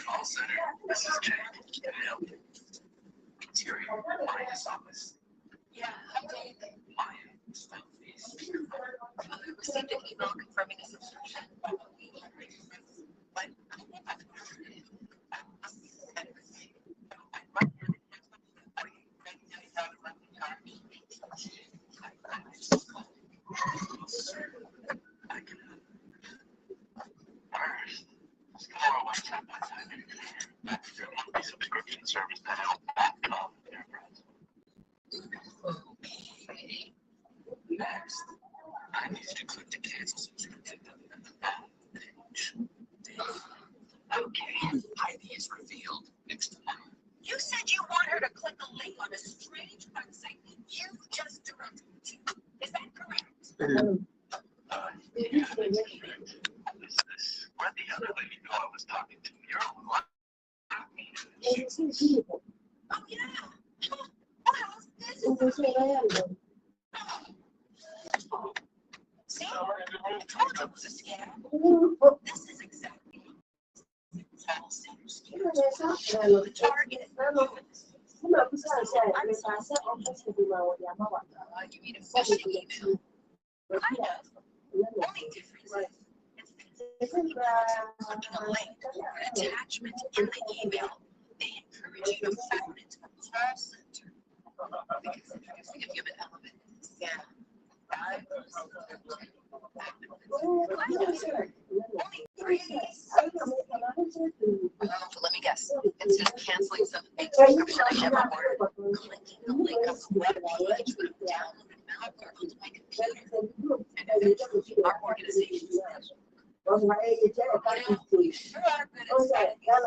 Call center. This is Jay. Can I help you? Interior. Maya's office. Yeah, hi Jay. Maya. Stop, please. We received an email confirming a subscription. Subscription service that helps come enterprise. Okay. Next, I need you to click to cancel subscription at the bottom of the page. Okay, ID is revealed next to mine. You said you want her to click a link on a strange website that you just directed to. Is that correct? Yeah, that's correct. Who's this? Where'd the other lady know I was talking to? You're alive. Oh, yeah. Wow, this is see? I told you it was a scam. This is exactly call center scam. The target. You mean a phishing email? Kind of. Only difference is clicking a link or an attachment in the email. They encourage you to forward it to the call center. Because they give you an element. Yeah. Right? Let me guess. Instead of canceling some fake subscription I never ordered, clicking the link on the web page would have downloaded malware onto my computer. And eventually, our organization said, you sure are good at setting these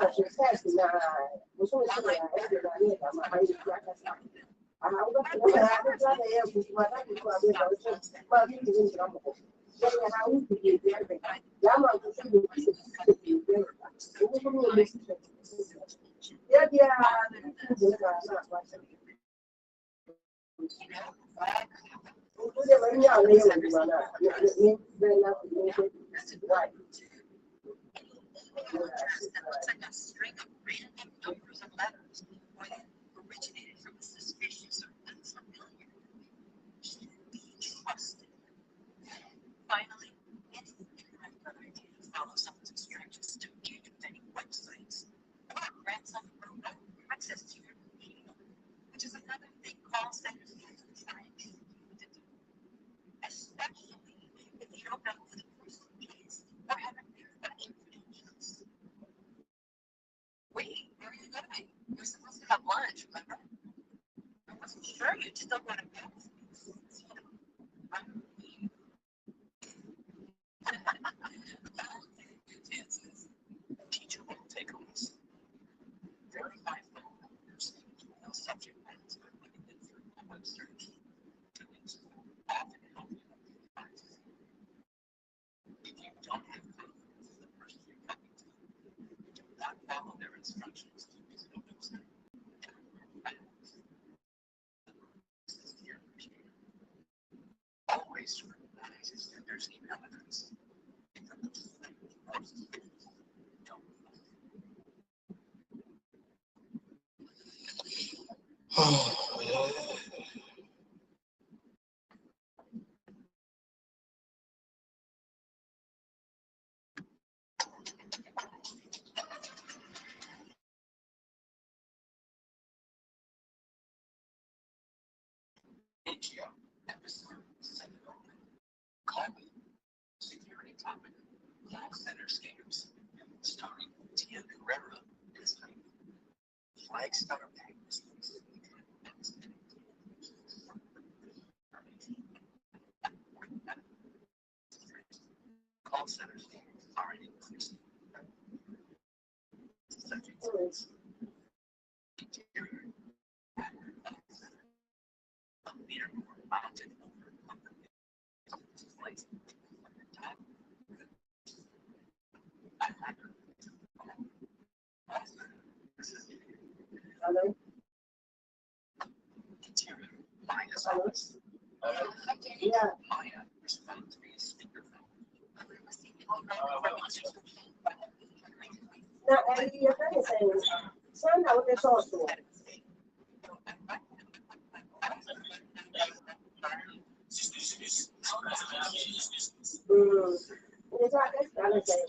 that looks like a string of random numbers and letters, or that originated from a suspicious or unfamiliar shouldn't be trusted. Finally, it's a good idea to follow someone's instructions to engage with any websites or grant some remote access to your computer, which is another thing call centers are trying to do, especially if you don't know who the person is or haven't verified their credentials. Wait, where are you going? You're supposed to have lunch, remember? I wasn't sure you'd still go to bed. Chances. Teacher will take on this. Verify phone numbers. No subject lines are limited through a web search. Tools often help you find. If you don't have confidence in the person you're talking to, do not follow their instructions to visit a website. Always scrutinize your vendor's email address. If it looks like most don't. AGO, episode 7. Climate, security topic, call center scams, starring Tia Carrera this night. Flagstar Payments. Call centers are an increasing subject. Interior. A meter mounted over place. Hello. Interior. Minus office. Yeah. Now, and your friend is saying, son, I want to talk to him. It's like that's the other thing.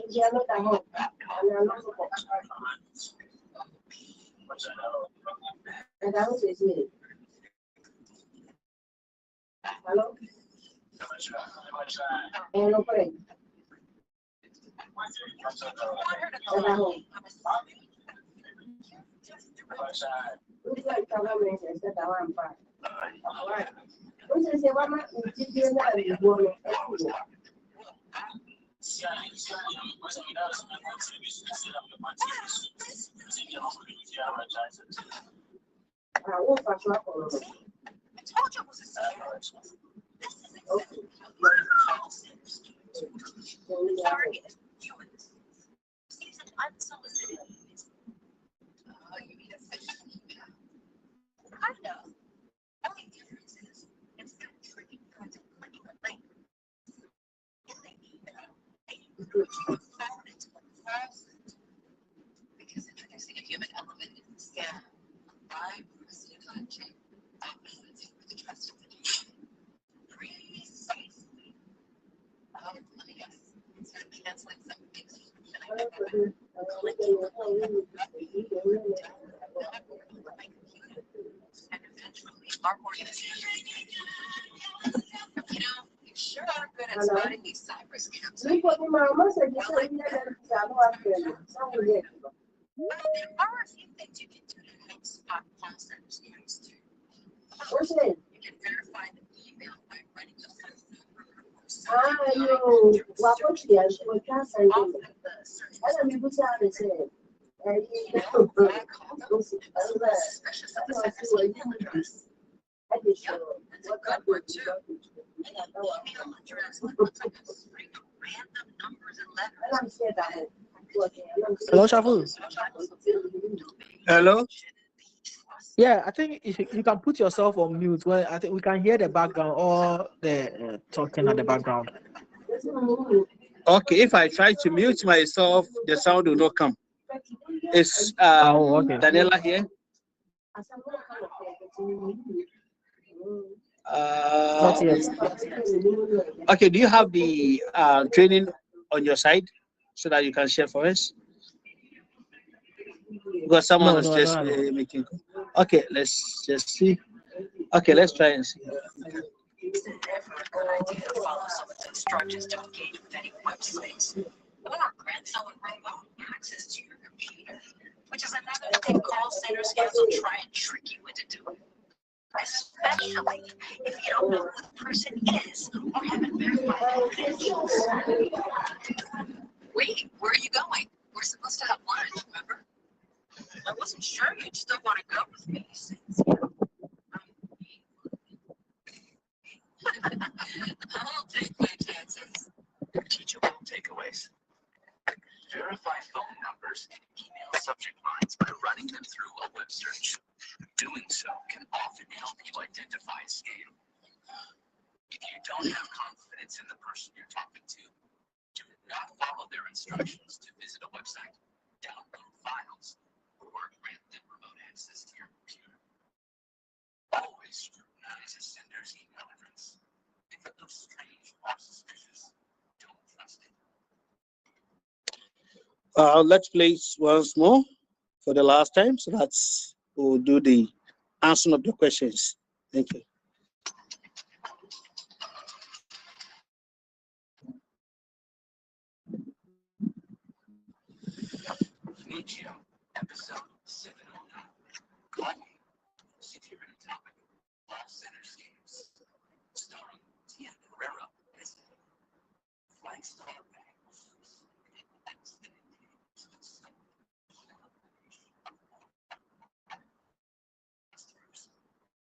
Ya no estamos. Estamos diciendo. ¿Aló? No por ahí. Estamos. Entonces se va más diciendo el bueno. Pasó a Colombia. Target humans. Sees an unsolicited. You mean a fish? I know. Only difference is it's got tricky kinds of clicking a link. In the email, they forward it to a person because introducing a human element in the scam. I personally contact opposites with the trust of the team. Precisely. Let me guess. Instead of canceling some big subscription, I get clicking and eventually our organization. You know, you sure are good at spotting these cyber scams. Mi mamá se dice que estamos haciendo. Well, there are a few things you can do to help spot call center scams too. What's it? You can verify the email by running the phone number or Yo guapo tía, yo casa y off of the search ahora me puse a decir. I call them suspicious of the sender's email address. Yep, that's a good one too. And that email address looks like a string of random numbers and letters. Hello, Shafu. Hello? Yeah, I think you can put yourself on mute. Well, I think we can hear the background or the talking at the background. Okay, if I try to mute myself, the sound will not come. It's okay. Daniela here. Not yet. Okay, do you have the training on your side so that you can share for us? Because someone is just making. Okay, let's just see. Okay, let's try and see. It's never a good idea to follow someone's instructions to engage with any websites or grant someone remote access to your computer, which is another thing call center scams will try and trick you into doing. Especially if you don't know who the person is or haven't verified their credentials. Wait, where are you going? We're supposed to have lunch, remember? I wasn't sure you'd still want to go with me since I'll take my chances. Teachable takeaways. Verify phone numbers and email subject lines by running them through a web search. Doing so can often help you identify a scam. If you don't have confidence in the person you're talking to, do not follow their instructions to visit a website, download files, or grant them remote access to your computer. Always scrutinize a sender's email address. If it looks strange or suspicious, don't trust it. Let's play once more for the last time. So we'll do the answer of the questions. Thank you. Nietzsche, episode 709. Gluttony, security topic, call center schemes. Starring Tia Herrera as Flagstone Bank.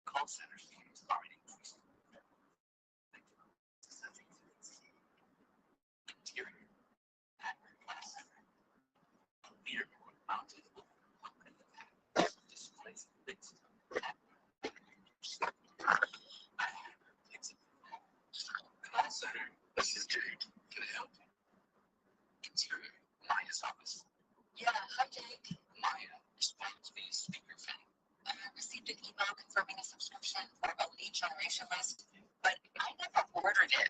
Call center schemes are an increasing interior at class center. A leaderboard mounted in the back displays I received an email confirming a subscription for a lead generation list, but I never ordered it.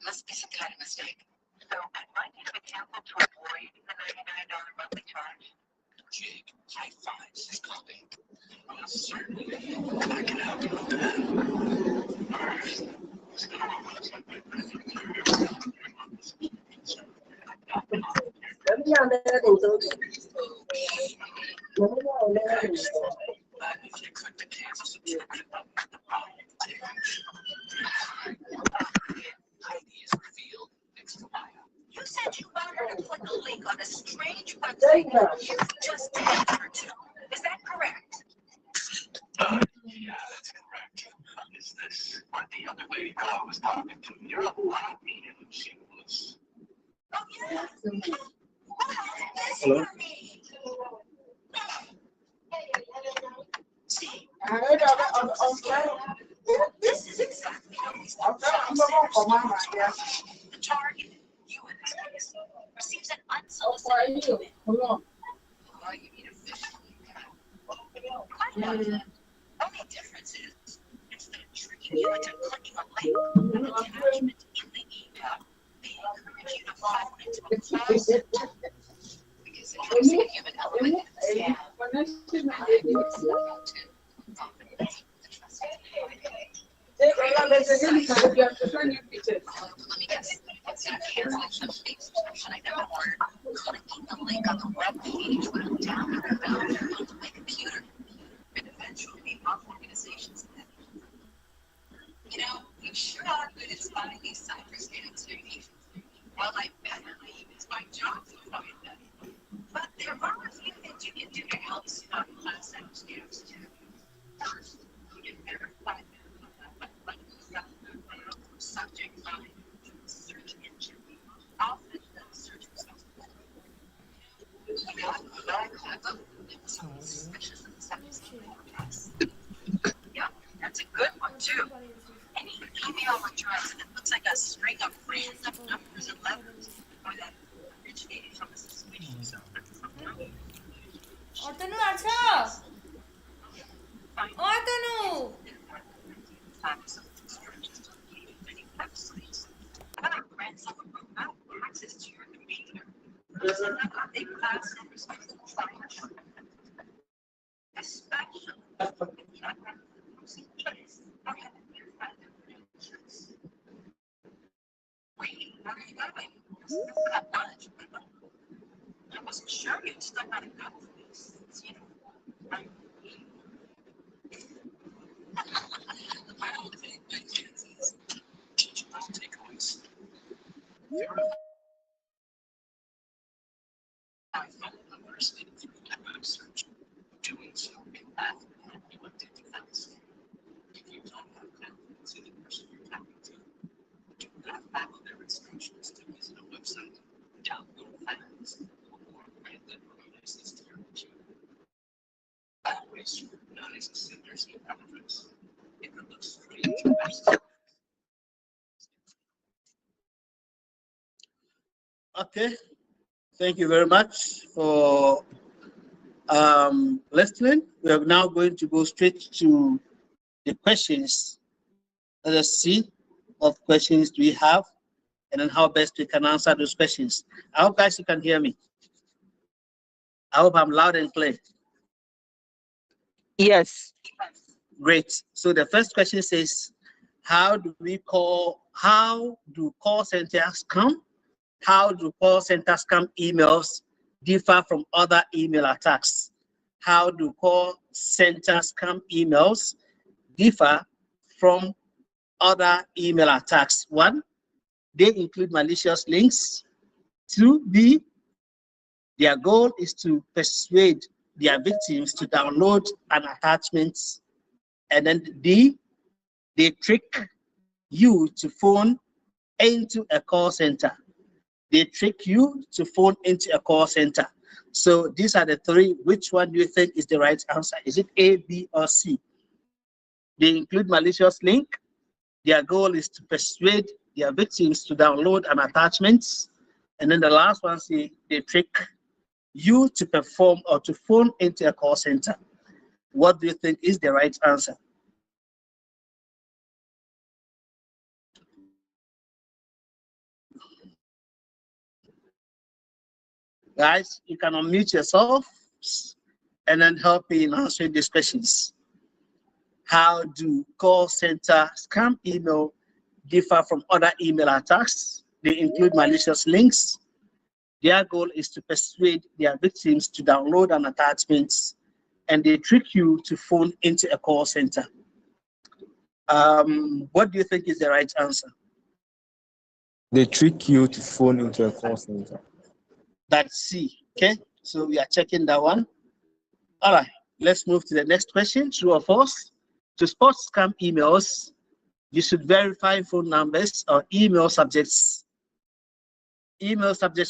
Must be some kind of mistake. So I might need an example to avoid the $99 monthly charge. Jake, high fives is coming. Certainly, I can help you with that. All right. If you click the cancel subscription button at the bottom of the ID is revealed next to bio. You said you wanted her to click a link on a strange website you just entered to. Is that correct? Yeah, that's correct. Is this what the other lady I was talking to? You're a lot meaner than she was. Oh, yeah. Hello? See, this is exactly how these the target, you in this case, receives an unsolicited email. Oh, you need a fish. Only difference is, instead of tricking you into clicking a link, an attachment in the email, they encourage you to fall into a call center. Because it has a human element in the scam. Let me guess. Instead of canceling the fake subscription I never ordered, clicking the link on the web page would have downloaded it onto my computer. And eventually, off organizations. You know, you sure are good at spotting these cyber scams, Stevie. Well, I bet it's my job to find them. But there are a few things you can do to help stop class act scams too. First, you can verify subject line search engine. Often those search results. You got suspicious of the subject's address. Yeah, that's a good one too. Any email address that looks like a string of random numbers and letters, or that originated from a suspicious zone. Atanu আছো? Atanu Access to your computer. They class and responsible function. Especially if you have a choice or have a verified credentials. Wait, where are you going? Not much. I wasn't sure you'd still want to go for this. You know, my only thing my chances teach those takeaways. I found the university through a web search. Doing so can add and elected defense. If you don't have confidence in the person you're talking to, do not follow their instructions to visit a website, download files, or grant them access to your computer. Always scrutinize the sender's email address. If it looks strange or personal. Okay. Thank you very much for listening. We are now going to go straight to the questions. Let us see what questions do we have and then how best we can answer those questions. I hope guys you can hear me. I hope I'm loud and clear. Yes. Great. So the first question says, how do call centers come? How do call center scam emails differ from other email attacks? How do call center scam emails differ from other email attacks? 1, they include malicious links. 2, their goal is to persuade their victims to download an attachment. And then D, they trick you to phone into a call center. They trick you to phone into a call center. So these are the 3. Which one do you think is the right answer? Is it A, B, or C? They include malicious link. Their goal is to persuade their victims to download an attachment. And then the last one, say they trick you to perform or to phone into a call center. What do you think is the right answer? Guys, you can unmute yourself and then help me in answering these questions. How do call center scam email differ from other email attacks? They include malicious links. Their goal is to persuade their victims to download an attachment, and they trick you to phone into a call center. What do you think is the right answer? They trick you to phone into a call center. That's C. Okay, so we are checking that one. All right, let's move to the next question. True or false? To spot scam emails, you should verify phone numbers or email subjects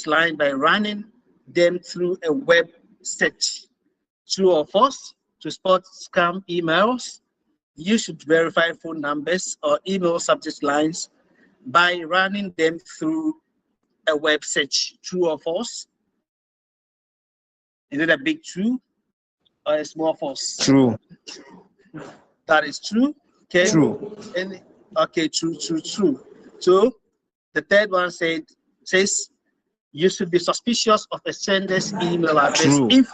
line by running them through a web search. True or false? To spot scam emails, you should verify phone numbers or email subject lines by running them through a web search. True or false? Is it a big true or a small false? True. That is true. Okay. True. Okay, true. So the third one says you should be suspicious of a sender's email address. True.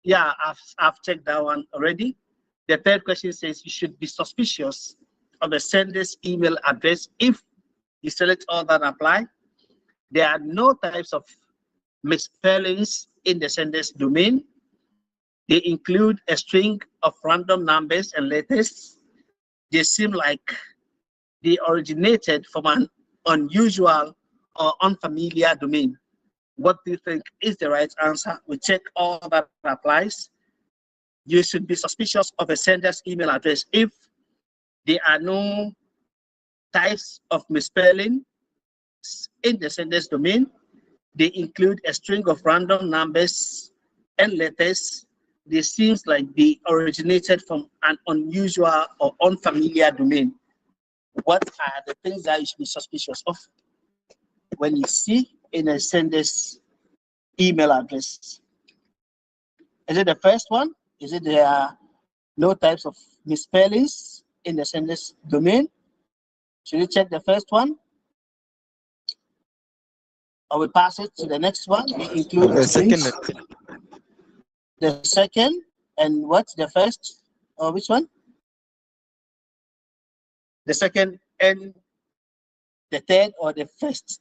Yeah, I've checked that one already. The third question says you should be suspicious of a sender's email address if you select all that apply. There are no types of misspellings in the sender's domain. They include a string of random numbers and letters. They seem like they originated from an unusual or unfamiliar domain. What do you think is the right answer? We check all that applies. You should be suspicious of a sender's email address if there are no types of misspelling in the sender's domain. They include a string of random numbers and letters. They seem like they originated from an unusual or unfamiliar domain. What are the things that you should be suspicious of when you see in a sender's email address? Is it the first one? Is it there are no types of misspellings in the sender's domain? Should we check the first one? Or we pass it to the next one? We include The second. The second, and what's the first? Or which one? The second and the third, or the first?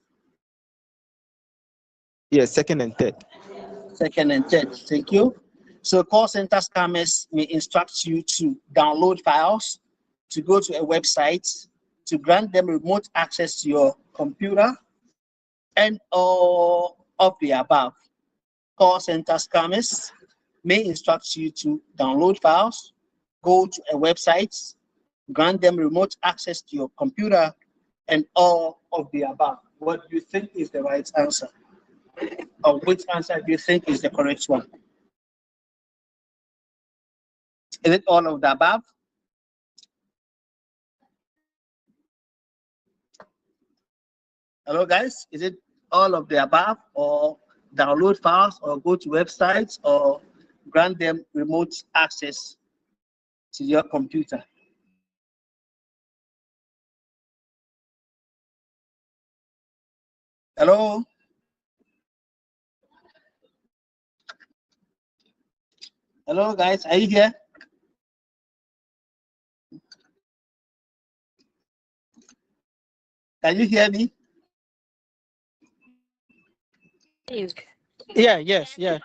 Yeah, second and third. Second and third. Thank you. So call center scammers may instruct you to download files, to go to a website, to grant them remote access to your computer, and all of the above. Call center scammers may instruct you to download files, go to a website, grant them remote access to your computer, and all of the above. What do you think is the right answer? Or which answer do you think is the correct one? Is it all of the above? Hello guys, is it all of the above, or download files, or go to websites, or grant them remote access to your computer? Hello? Hello guys, are you here? Can you hear me? Yeah, yes, yeah.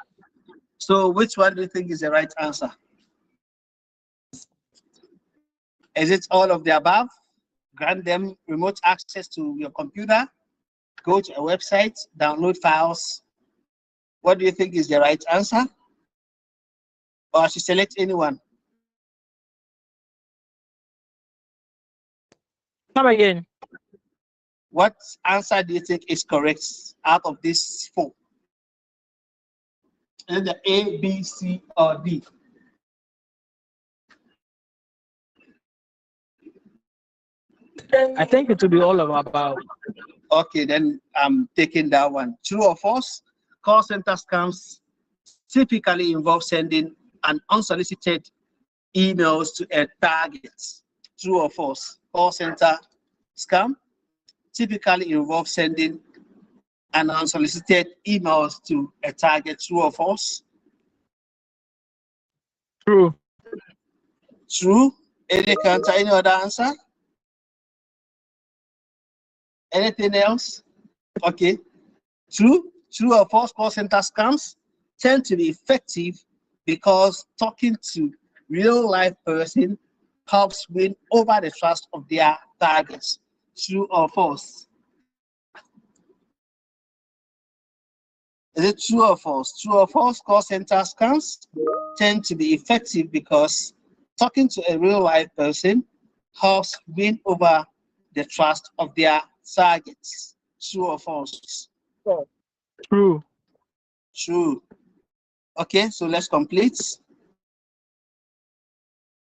So which one do you think is the right answer? Is it all of the above? Grant them remote access to your computer, go to a website, download files. What do you think is the right answer? Or I should select anyone? Come again. What answer do you think is correct out of these four? Is it the A, B, C, or D? I think it will be all of above. Okay, then I'm taking that one. True or false? call center scams typically involve sending an unsolicited emails to a target. True or false? Call center scam typically involve sending an unsolicited emails to a target. True or false? True. True. Any counter? Any other answer? Anything else? Okay. True. True or false? Call center scams tend to be effective because talking to real life person helps win over the trust of their targets. True or false? Is it true or false? True or false? Call center scams tend to be effective because talking to a real life person helps win over the trust of their targets. True or false? True. True. Okay, so let's complete.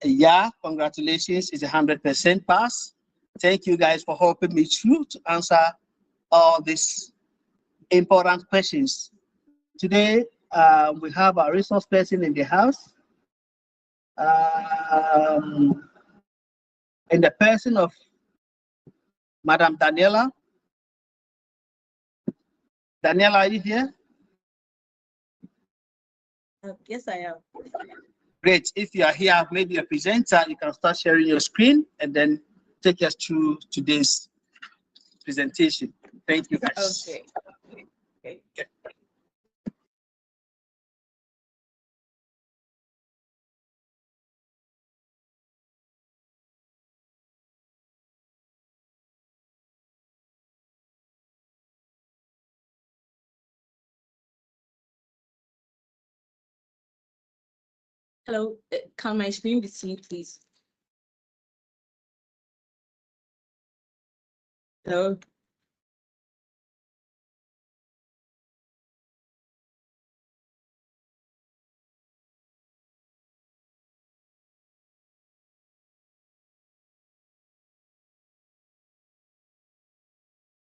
Yeah, congratulations, it's 100% pass. Thank you guys for helping me through to answer all these important questions. Today, we have a resource person in the house. In the person of Madam Daniela. Daniela, are you here? Yes, I am. Great. If you are here, maybe a presenter, you can start sharing your screen and then take us through today's presentation. Thank you, guys. Okay. Okay. Hello, can my screen be seen, please? Hello.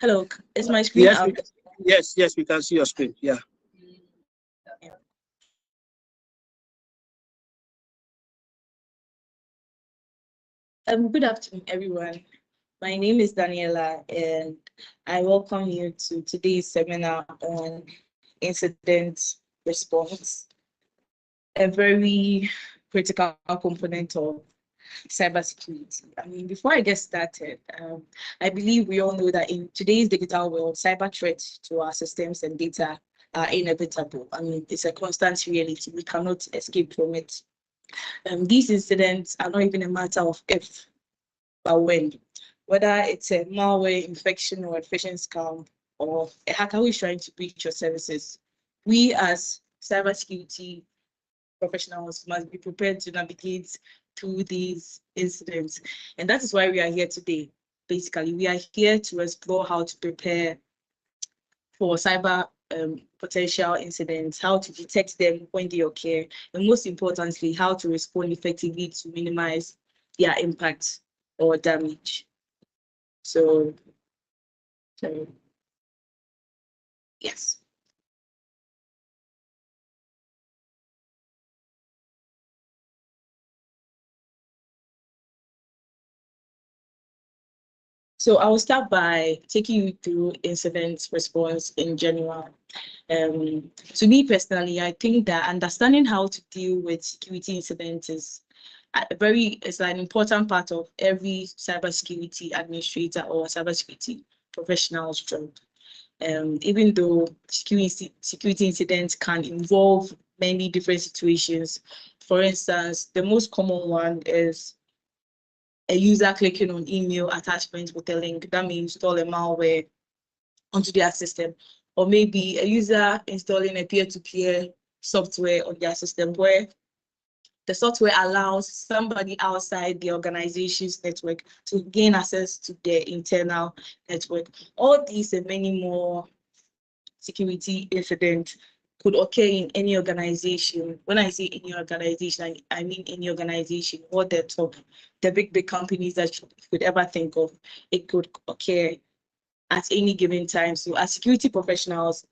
Hello, is my screen Yes, up? yes, we can see your screen. Yeah. Good afternoon, everyone. My name is Daniela, and I welcome you to today's seminar on incident response, a very critical component of cybersecurity. I mean, before I get started, I believe we all know that in today's digital world, cyber threats to our systems and data are inevitable. I mean, it's a constant reality. We cannot escape from it. These incidents are not even a matter of if, but when. Whether it's a malware infection or a phishing scam or a hacker who is trying to breach your services, we as cybersecurity professionals must be prepared to navigate through these incidents. And that is why we are here today. Basically, we are here to explore how to prepare for cyber potential incidents, how to detect them when they occur, and most importantly, how to respond effectively to minimize their impact or damage. So yes. So I will start by taking you through incident response in general. To me personally, I think that understanding how to deal with security incidents is it's an important part of every cybersecurity administrator or cybersecurity professional's job. Even though security incidents can involve many different situations. For instance, the most common one is a user clicking on email attachments with a link that may install a malware onto their system, or maybe a user installing a peer-to-peer software on their system where the software allows somebody outside the organization's network to gain access to their internal network. All these and many more security incidents could occur in any organization. When I say any organization, I mean any organization, or the big companies that you could ever think of. It could occur at any given time. So as security professionals,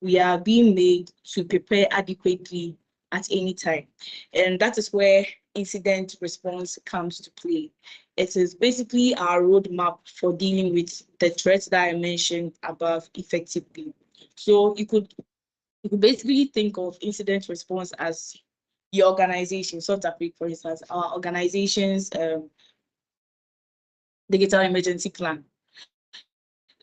we are being made to prepare adequately at any time. And that is where incident response comes to play. It is basically our roadmap for dealing with the threats that I mentioned above effectively. So you could basically think of incident response as your organization, South Africa, for instance, our organization's digital emergency plan.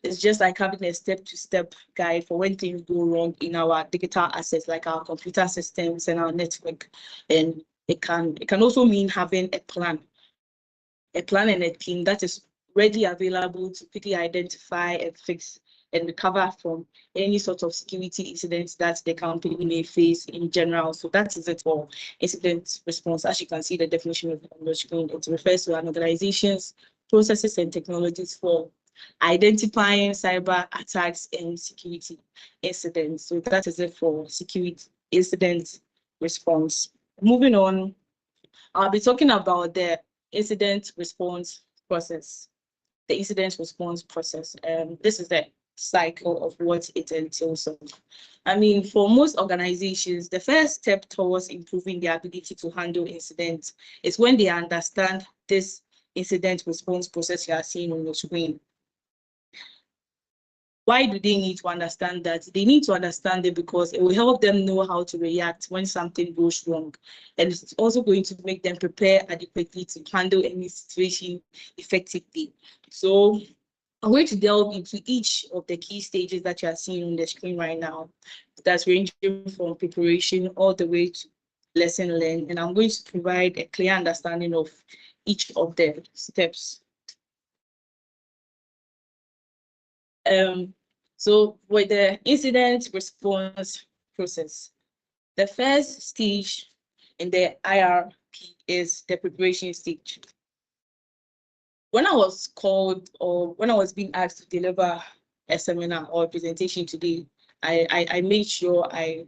It's just like having a step-to-step guide for when things go wrong in our digital assets, like our computer systems and our network. And it can also mean having a plan and a team that is readily available to quickly identify and fix and recover from any sort of security incidents that the company may face in general. So that is it for incident response. As you can see the definition on the screen, it refers to an organization's processes and technologies for identifying cyber attacks and security incidents. So that is it for security incident response. Moving on, I'll be talking about the incident response process. The incident response process. This is the cycle of what it entails. I mean, for most organizations, the first step towards improving their ability to handle incidents is when they understand this incident response process you are seeing on your screen. Why do they need to understand that? They need to understand it because it will help them know how to react when something goes wrong. And it's also going to make them prepare adequately to handle any situation effectively. So I'm going to delve into each of the key stages that you are seeing on the screen right now. That's ranging from preparation all the way to lesson learned. And I'm going to provide a clear understanding of each of the steps. So with the incident response process, the first stage in the IRP is the preparation stage. When I was called or when I was being asked to deliver a seminar or a presentation today, I made sure I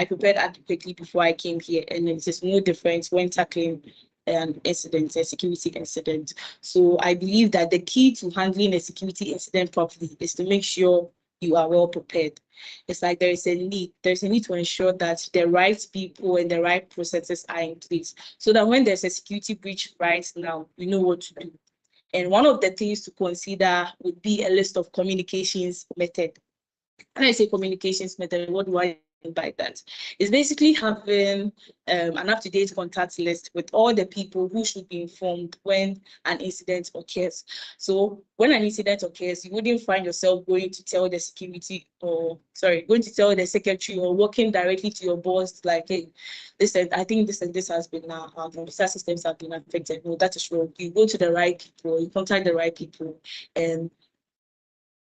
prepared adequately before I came here, and it is no different when tackling an incident, a security incident. So I believe that the key to handling a security incident properly is to make sure you are well prepared. It's like there's a need to ensure that the right people and the right processes are in place so that when there's a security breach right now, we know what to do. And one of the things to consider would be a list of communications method. When I say communications method, what do I mean by that? It's basically having an up-to-date contact list with all the people who should be informed when an incident occurs. So when an incident occurs, you wouldn't find yourself going to tell the secretary or working directly to your boss like, hey, I think this and this has been our computer systems have been affected. No, that is wrong. You go to the right people, you contact the right people, and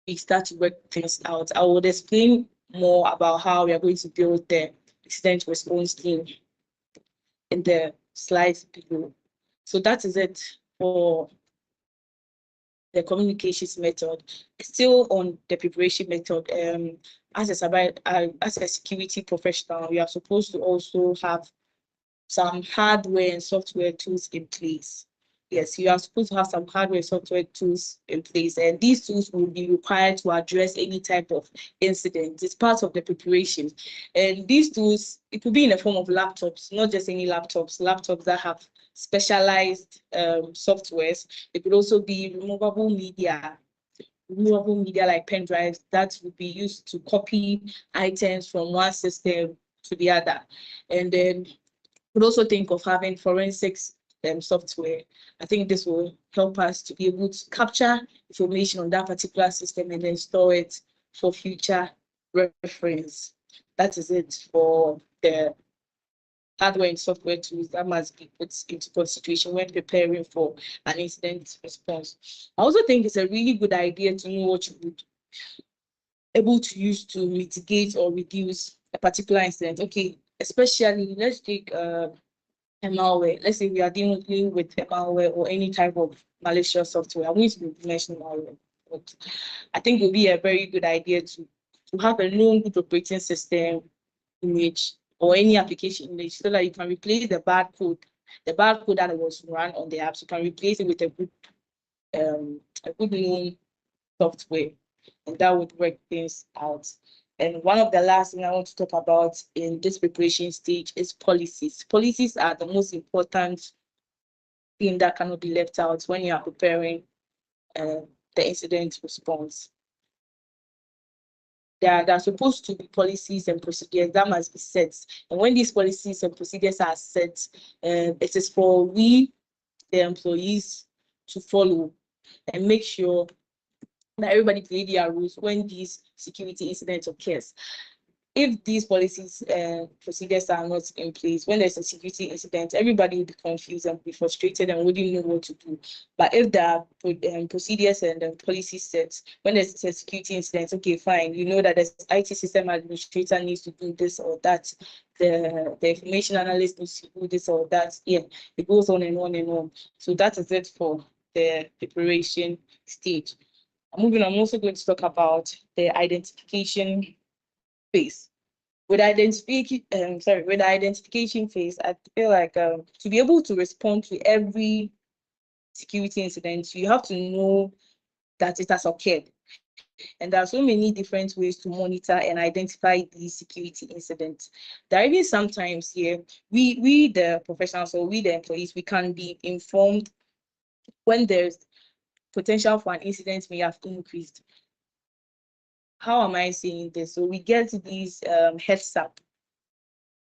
we start to work things out. I will explain more about how we are going to build the incident response team in the slides below. So that is it for the communications method. Still on the preparation method, as a security professional, we are supposed to also have some hardware and software tools in place. Yes, you are supposed to have some hardware and software tools in place, and these tools will be required to address any type of incident. It's part of the preparation. And these tools, it could be in the form of laptops, not just any laptops that have specialized softwares. It could also be removable media like pen drives that would be used to copy items from one system to the other. And then could also think of having forensics software. I think this will help us to be able to capture information on that particular system and then store it for future reference. That is it for the hardware and software tools that must be put into consideration when preparing for an incident response. I also think it's a really good idea to know what you would be able to use to mitigate or reduce a particular incident. Okay, especially let's take a malware. Let's say we are dealing with a malware or any type of malicious software. I'm going to be mentioning malware, but I think it would be a very good idea to have a known good operating system image or any application image so that you can replace the bad code that was run on the app. You can replace it with a good known software, and that would work things out. And one of the last things I want to talk about in this preparation stage is policies. Policies are the most important thing that cannot be left out when you are preparing the incident response. There are supposed to be policies and procedures that must be set. And when these policies and procedures are set, it is for we, the employees, to follow and make sure that everybody play their rules when these security incidents occurs. If these policies and procedures are not in place, when there's a security incident, everybody will be confused and be frustrated and wouldn't know what to do. But if there are procedures and policies set, when there's a security incident, okay, fine, you know that the IT system administrator needs to do this or that, the information analyst needs to do this or that. Yeah, it goes on and on and on. So that is it for the preparation stage. Moving on, I'm also going to talk about the identification phase. With the identification phase, I feel like to be able to respond to every security incident, you have to know that it has occurred. And there are so many different ways to monitor and identify these security incidents. There are even sometimes here, we the professionals or we the employees, we can be informed when there's potential for an incident may have increased. How am I saying this? So we get these heads up,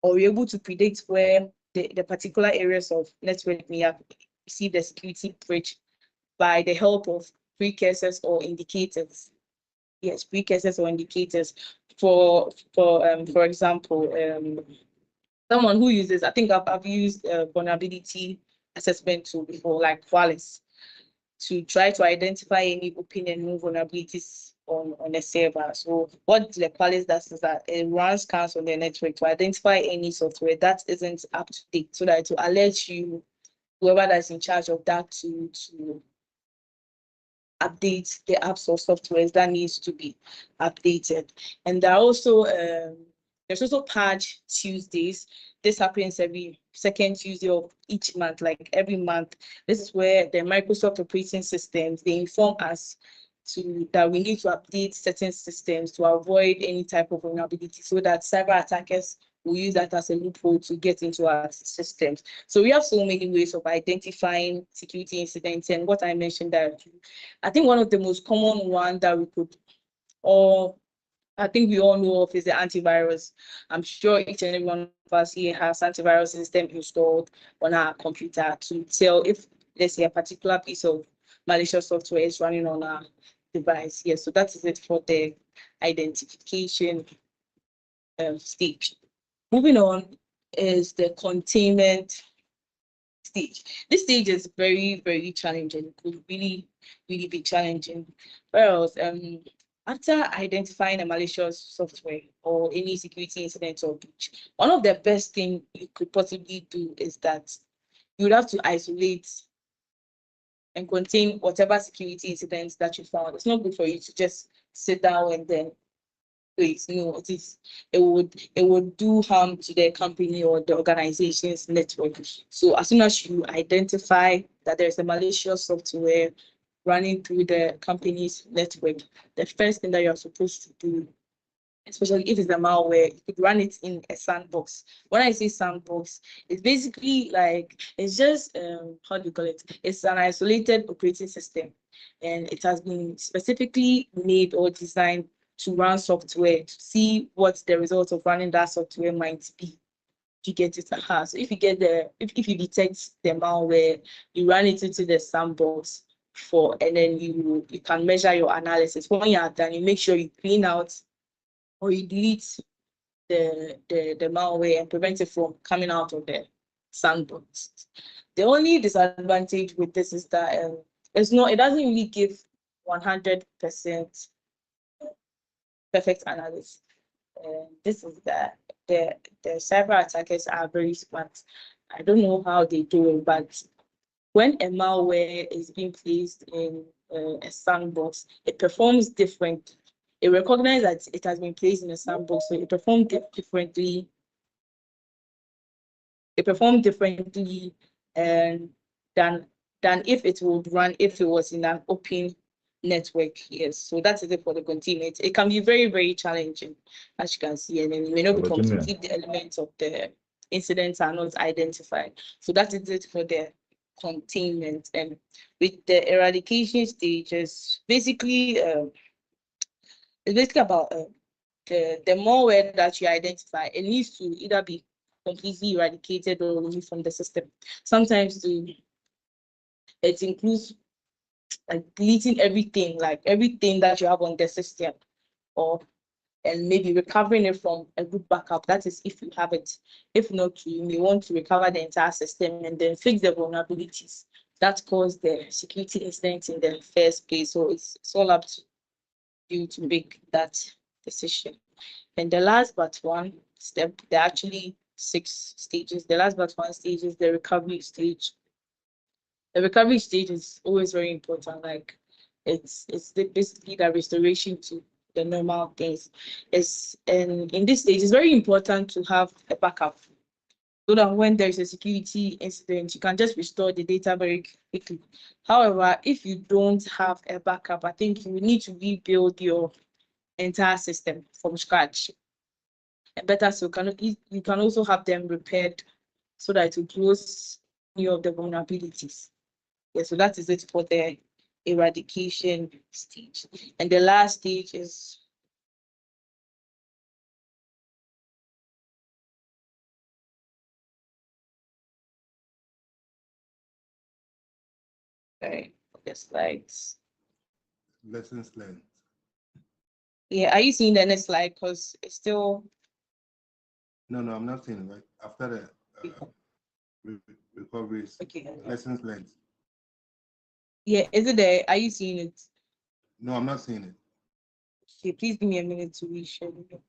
or we're able to predict where the particular areas of network may have received a security breach by the help of precursors or indicators. Yes, precursors or indicators. For example, someone who uses, I think I've used vulnerability assessment tool before, like Qualys, to try to identify any open and known vulnerabilities on a server. So what the Qualys does is that it runs scans on the network to identify any software that isn't up to date, so that to alert you, whoever that's in charge of that, to update the apps or softwares that needs to be updated. And there are also there's also Patch Tuesdays. This happens every second Tuesday of each month, like every month. This is where the Microsoft operating systems, they inform us that we need to update certain systems to avoid any type of vulnerability, so that cyber attackers will use that as a loophole to get into our systems. So we have so many ways of identifying security incidents, and what I mentioned that I think one of the most common one that we could all, I think we all know of, is the antivirus. I'm sure each and every one of us here has antivirus system installed on our computer to tell if, let's say, a particular piece of malicious software is running on our device. Yes, so that is it for the identification stage. Moving on is the containment stage. This stage is very, very challenging. It could really, really be challenging. Whereas after identifying a malicious software or any security incident or breach, one of the best things you could possibly do is that you would have to isolate and contain whatever security incidents that you found. It's not good for you to just sit down and then wait. No, it would do harm to the company or the organization's network. So as soon as you identify that there's a malicious software running through the company's network, the first thing that you're supposed to do, especially if it's a malware, you could run it in a sandbox. When I say sandbox, it's basically like, it's just, how do you call it? It's an isolated operating system, and it has been specifically made or designed to run software, to see what the result of running that software might be. You get it. So if you get if you detect the malware, you run it into the sandbox and then you can measure your analysis. When you are done, you make sure you clean out or you delete the malware and prevent it from coming out of the sandbox. The only disadvantage with this is that it doesn't really give 100% perfect analysis. This is that the cyber attackers are very smart. I don't know how they do it, but when a malware is being placed in a sandbox, it performs different. It recognizes that it has been placed in a sandbox, so it performs differently. It performed differently than if it would run if it was in an open network. Yes, so that is it for the containment. It can be very, very challenging, as you can see, and then you may not be complete the elements of the incidents are not identified. So that is it for the containment. And with the eradication stages, basically, it's basically about the more malware that you identify, it needs to either be completely eradicated or removed from the system. Sometimes it includes like deleting everything, like everything that you have on the system, or and maybe recovering it from a good backup. That is if you have it. If not, you may want to recover the entire system and then fix the vulnerabilities that caused the security incident in the first place. So it's all up to you to make that decision. And the last but one step, there are actually 6 stages. The last but one stage is the recovery stage. The recovery stage is always very important. Like it's basically the restoration to the normal things. And in this stage, it's very important to have a backup so that when there is a security incident, you can just restore the data very quickly. However, if you don't have a backup, I think you need to rebuild your entire system from scratch. And better so you can also have them repaired so that it will close any of the vulnerabilities. Yeah, so that is it for the eradication stage. And the last stage is the slides. Lessons learned. Yeah, are you seeing the next slide? Because it's still No, I'm not seeing it. Right after the recoveries, okay. lessons learned. Yeah, is it there? Are you seeing it? No, I'm not seeing it. Okay, please give me a minute to reshare it.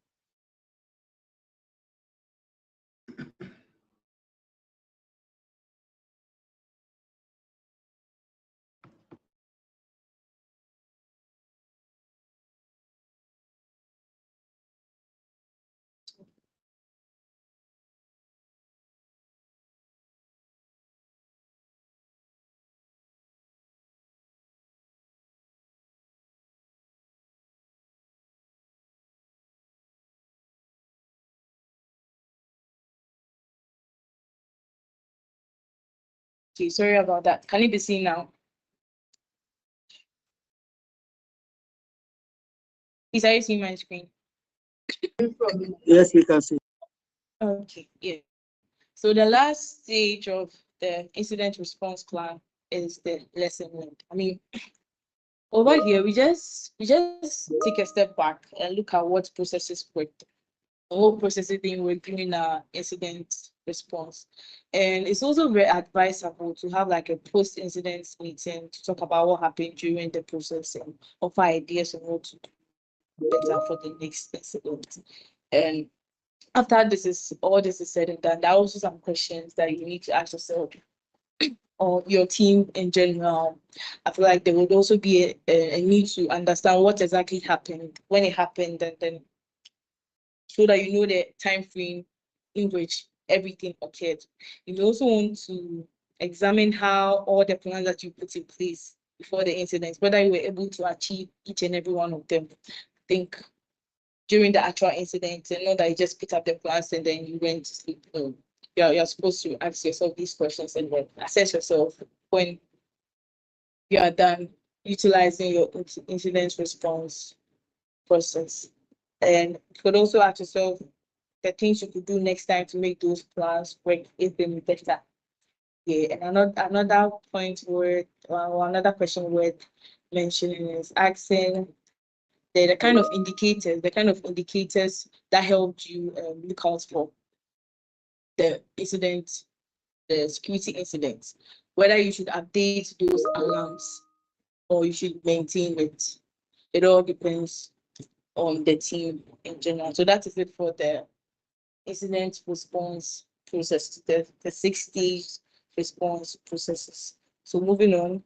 Okay, sorry about that. Can it be seen now? Is are you seeing my screen? Yes, we can see. Okay, yeah. So the last stage of the incident response plan is the lesson learned. I mean, over here we just take a step back and look at what processes worked, what processes didn't work during our incident response. And it's also very advisable to have like a post-incident meeting to talk about what happened during the process and offer ideas on what to do better for the next incident. And after all this is said and done, there are also some questions that you need to ask yourself or your team in general. I feel like there would also be a need to understand what exactly happened, when it happened, and then so that you know the time frame in which everything occurred. You also want to examine how all the plans that you put in place before the incident, whether you were able to achieve each and every one of them. I think during the actual incident, and not that you just picked up the plans and then you went to sleep. No, you're supposed to ask yourself these questions and then assess yourself when you are done utilizing your incident response process. And you could also ask yourself the things you could do next time to make those plans work even better. Yeah, and another point worth or another question worth mentioning is asking the kind of indicators that helped you look out for the incident, the security incidents, whether you should update those alarms or you should maintain it. It all depends on the team in general. So that is it for the incident response process, the 6 stage response processes. So moving on,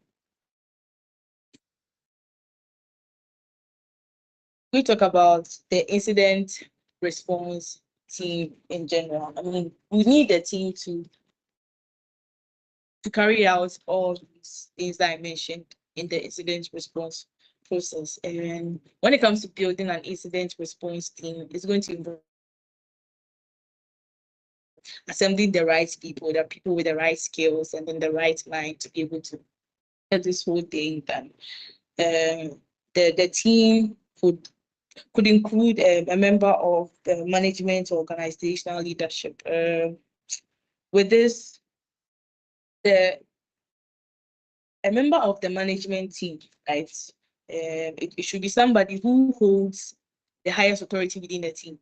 we talk about the incident response team in general. I mean, we need a team to carry out all these things that I mentioned in the incident response process. And when it comes to building an incident response team, it's going to involve assembling the right people, the people with the right skills, and then the right mind to be able to get this whole thing done. The team could include a member of the management or organizational leadership. With this, a member of the management team, right? It should be somebody who holds the highest authority within the team.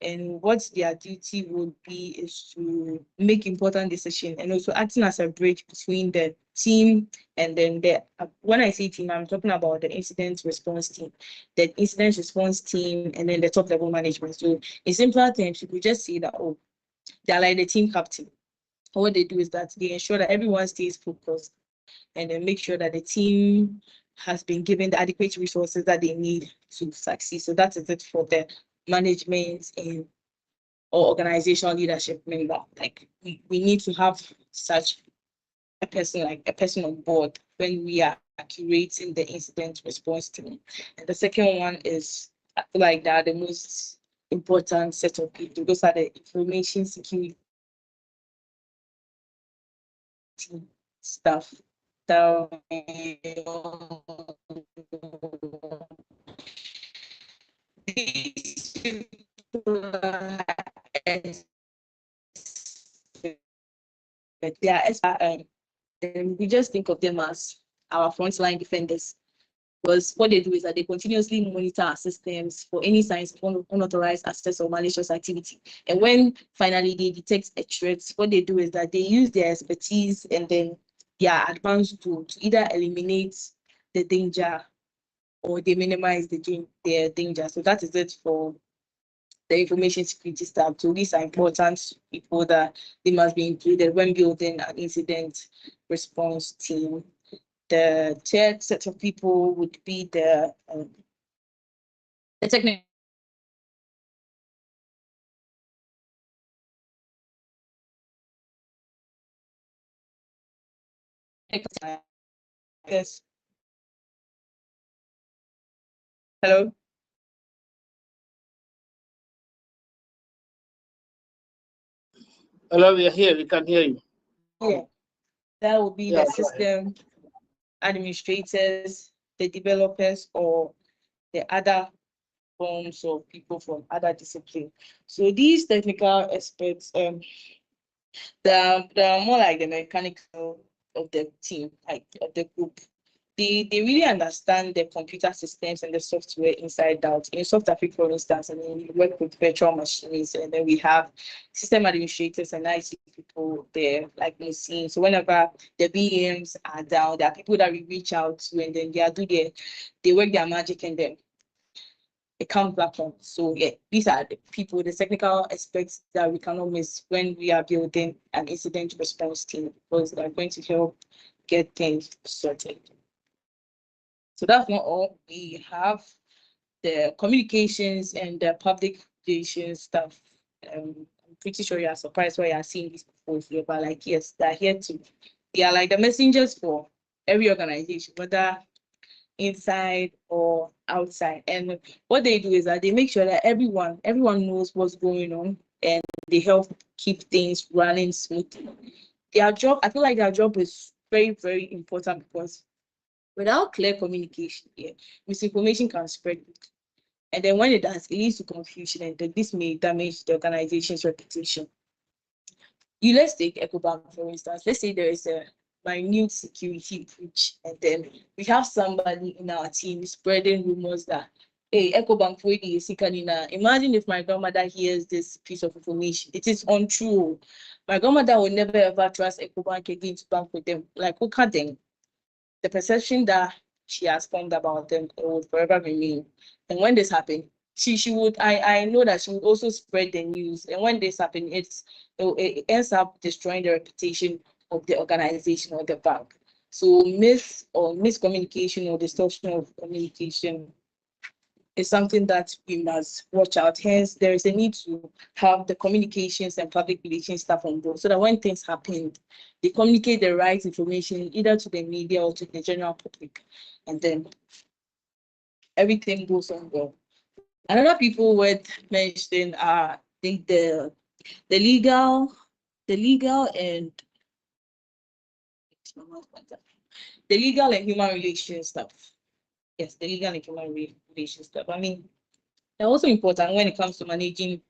And what their duty would be is to make important decisions and also acting as a bridge between the team and then when I say team, I'm talking about the incident response team, and then the top level management. So in simpler terms, you could just say that, oh, they're like the team captain. What they do is that they ensure that everyone stays focused and then make sure that the team has been given the adequate resources that they need to succeed. So that is it for the management and or organizational leadership member. Like we need to have such a person, like a person on board when we are curating the incident response team. And the second one is, I feel like that the most important set of people. Those are the information security stuff. So these people they are and we just think of them as our frontline defenders. Because what they do is that they continuously monitor our systems for any signs of unauthorized access or malicious activity. And when finally they detect a threat, what they do is that they use their expertise and then their advanced tool to either eliminate the danger or they minimize the danger. So that is it for the information security staff. So these are important people that they must be included when building an incident response team. The third set of people would be the technical. Yes. Hello. Hello, we are here. We can hear you. Yeah. That would be the system administrators, the developers, or the other forms of people from other disciplines. So these technical experts, they're more like the mechanical of the team, like of the group. They really understand the computer systems and the software inside out. In South Africa, for instance, and then we work with virtual machines, and then we have system administrators and IT people there, like we've seen. So whenever the VMs are down, there are people that we reach out to, and then they work their magic and then it comes back on. So yeah, these are the people, the technical aspects that we cannot miss when we are building an incident response team, because they're going to help get things sorted. So that's not all. We have the communications and the public relations stuff. I'm pretty sure you are surprised why you are seeing these people here, but like, yes, they are like the messengers for every organization, whether inside or outside. And what they do is that they make sure that everyone knows what's going on and they help keep things running smoothly. Their job, I feel like their job is very, very important because without clear communication, misinformation can spread. And then when it does, it leads to confusion, and then this may damage the organization's reputation. Let's take Ecobank, for instance. Let's say there is a minute security breach, and then we have somebody in our team spreading rumors that, hey, Ecobank for the imagine if my grandmother hears this piece of information. It is untrue. My grandmother will never ever trust Ecobank again to bank with them. Like, who can them? The perception that she has formed about them will forever remain. And when this happens, she would, I know that she would also spread the news. And when this happens, it ends up destroying the reputation of the organization or the bank. So miscommunication or distortion of communication is something that we must watch out. Hence, there is a need to have the communications and public relations staff on board so that when things happen, they communicate the right information either to the media or to the general public. And then everything goes on well. Another people worth mentioning are, I think, the legal and human relations stuff. Yes, the legal and human relations stuff. I mean, they're also important when it comes to managing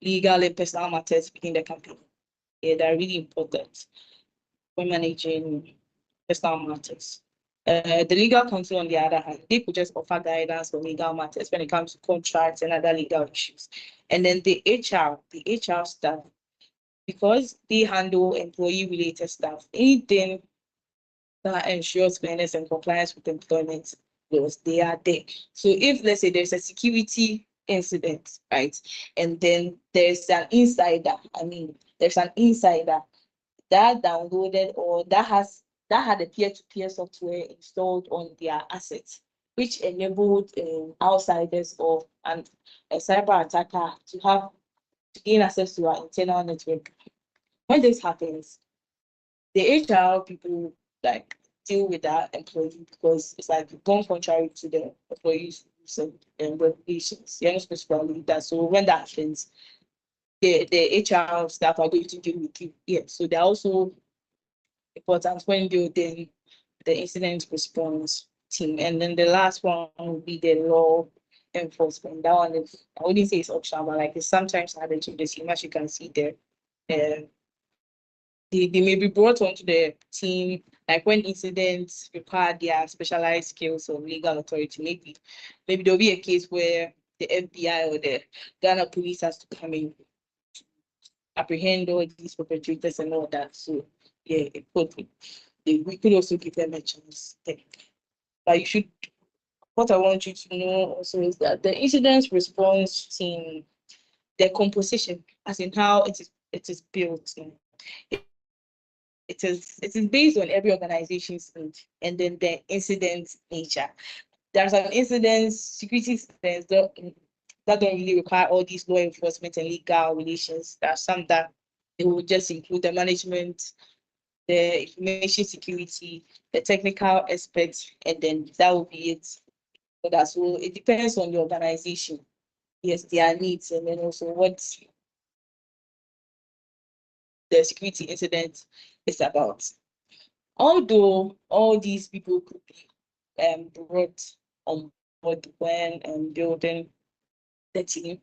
legal and personal matters within the company. Yeah, they're really important when managing personal matters. The legal counsel, on the other hand, they could just offer guidance on legal matters when it comes to contracts and other legal issues. And then the HR staff, because they handle employee-related stuff, anything that ensures fairness and compliance with employment laws, they are there. So if, let's say, there's a security incident, right, and then there's an insider, that downloaded or that had a peer-to-peer software installed on their assets, which enabled outsiders or a cyber attacker to gain access to our internal network. When this happens, the HR people like deal with that employee because it's like gone contrary to the employees' regulations. You're not supposed to do that. So when that happens, the HR staff are going to deal with you. Yeah. So they're also important when building the incident response team. And then the last one will be the law enforcement. That one is, I wouldn't say it's optional, but like it's sometimes added to the team, as you can see there. They may be brought onto the team like when incidents require their specialized skills or legal authority. Maybe there'll be a case where the FBI or the Ghana police has to come in to apprehend all these perpetrators and all that. So yeah, we could also give them a chance. But you should, what I want you to know also is that the incident response team, their composition, as in how it is built, it is based on every organization's need and then the incident nature. There's an incident, security incidents that don't really require all these law enforcement and legal relations. There are some that they will just include the management, the information security, the technical experts, and then that will be it. So that's all. It depends on the organization. Yes, their needs, and then also what the security incident is about. Although all these people could be brought on board when building the team,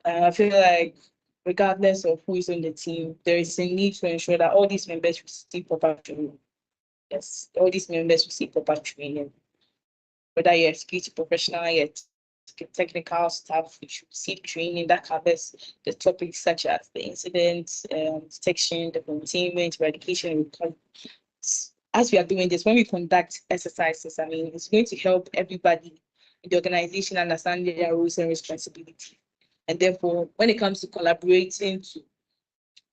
I feel like regardless of who is on the team, there is a need to ensure that all these members receive proper training. Yes, all these members receive proper training. Whether you're a security professional, you're technical staff, you should receive training that covers the topics such as the incident detection, the containment, eradication. As we are doing this, when we conduct exercises, I mean, it's going to help everybody in the organization understand their roles and responsibility. And therefore, when it comes to collaborating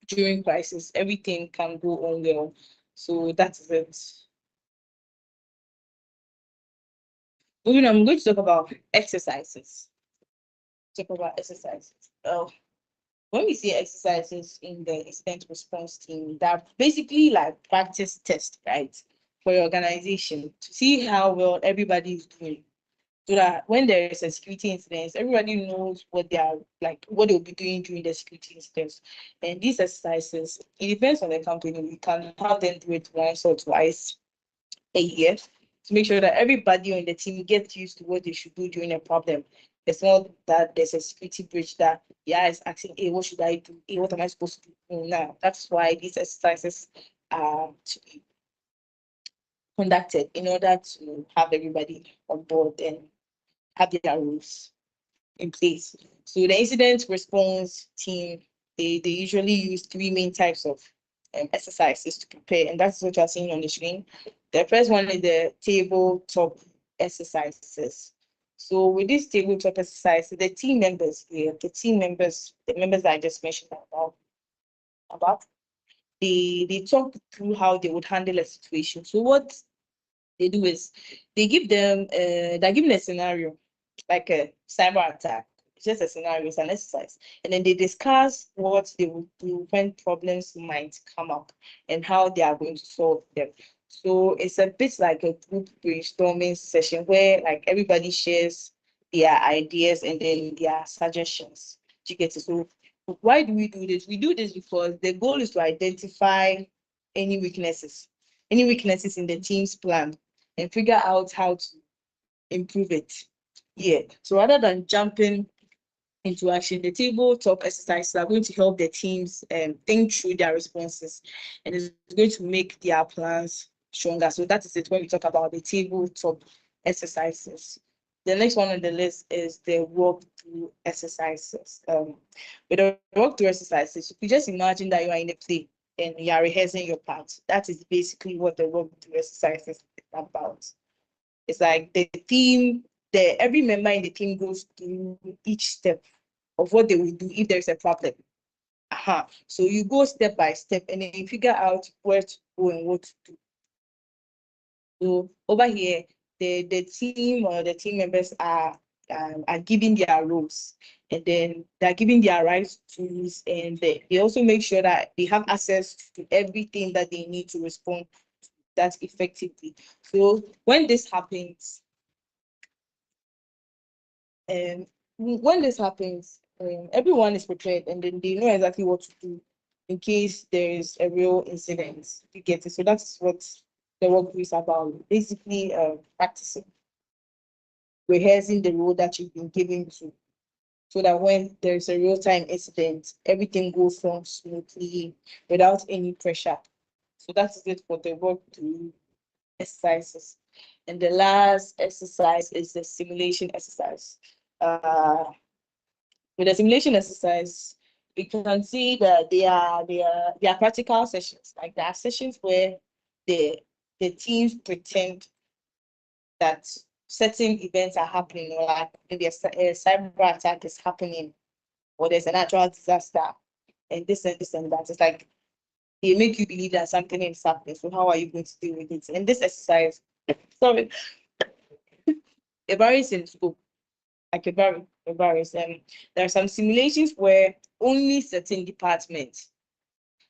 during crisis, everything can go on well. So that's it. Moving on, I'm going to talk about exercises. When we say exercises in the incident response team, they're basically like practice tests, right, for your organization to see how well everybody is doing. So that when there is a security incident, everybody knows what they'll be doing during the security incidents. And these exercises, it depends on the company. We can have them do it once or twice a year to make sure that everybody on the team gets used to what they should do during a problem. It's not that there's a security breach that is asking, hey, what should I do? Hey, what am I supposed to do now? That's why these exercises are to be conducted in order to have everybody on board and have their rules in place. So the incident response team, they usually use three main types of exercises to prepare, and that's what you're seeing on the screen. The first one is the tabletop exercises. So with this tabletop exercise, the team members here, the members that I just mentioned about, they talk through how they would handle a situation. So what they do is they're given a scenario, like a cyber attack. It's just a scenario, it's an exercise. And then they discuss what they will do when problems might come up and how they are going to solve them. So it's a bit like a group brainstorming session where like everybody shares their ideas and then their suggestions. Do you get it? So why do we do this? We do this because the goal is to identify any weaknesses in the team's plan and figure out how to improve it. Yeah. So rather than jumping into action, the tabletop exercises are going to help the teams think through their responses, and it's going to make their plans stronger. So that is it when we talk about the tabletop exercises. The next one on the list is the walkthrough exercises. With the walkthrough exercises, you just imagine that you are in a play and you are rehearsing your part. That is basically what the walkthrough exercises is about. It's like the team, every member in the team goes through each step of what they will do if there's a problem. So you go step by step and then you figure out where to go and what to do. So over here, the team or the team members are given their roles, and then they're given their rights tools, and they also make sure that they have access to everything that they need to respond to that effectively. So when this happens, everyone is prepared and then they know exactly what to do in case there is a real incident. You get it? So that's what the work is about. Basically, practicing, rehearsing the role that you've been given to, so that when there's a real-time incident, everything goes on smoothly without any pressure. So that is it for the work to exercises. And the last exercise is the simulation exercise. With the simulation exercise, we can see that they are practical sessions. Like there are sessions where the teams pretend that certain events are happening, or like maybe a cyber attack is happening, or there's a natural disaster, and this and this and that. It's like they make you believe that something is happening. So how are you going to deal with it? And this exercise, sorry, it varies in scope. Like it varies. There are some simulations where only certain departments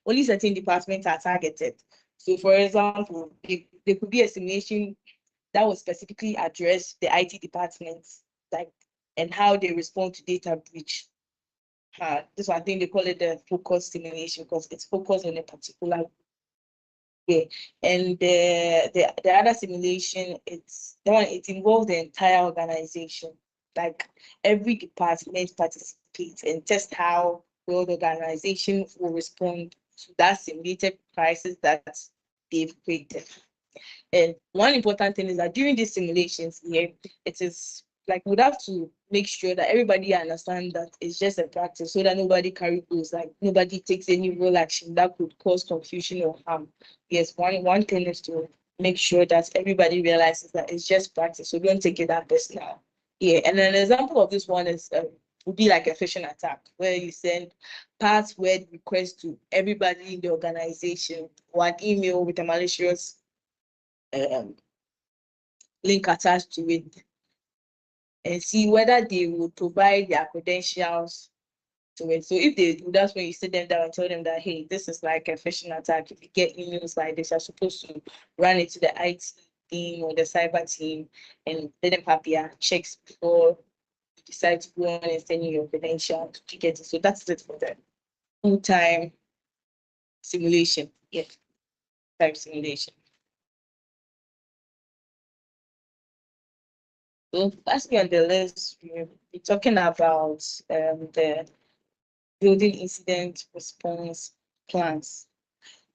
are targeted. So, for example, there could be a simulation that will specifically address the IT departments, like, and how they respond to data breach. This one, I think they call it the focus simulation because it's focused on a particular way. And the other simulation, it involves the entire organization. Like every department participates and test how well the organization will respond to that simulated crisis that they've created. And one important thing is that during these simulations here, it is like we'd have to make sure that everybody understands that it's just a practice, so that nobody carry goes, like nobody takes any real action that could cause confusion or harm. Yes, one thing is to make sure that everybody realizes that it's just practice, so don't take it that personal. Yeah, and an example of this one is would be like a phishing attack, where you send password requests to everybody in the organization, or an email with a malicious link attached to it, and see whether they will provide their credentials to it. So if they do, that's when you sit them down and tell them that, hey, this is like a phishing attack. If you get emails like this, you're supposed to run it to the IT team or the cyber team and let them have their checks before you decide to go on and send you your credentials to get it. So that's it for the full-time simulation. Yeah, type simulation. So lastly on the list, we're talking about the building incident response plans.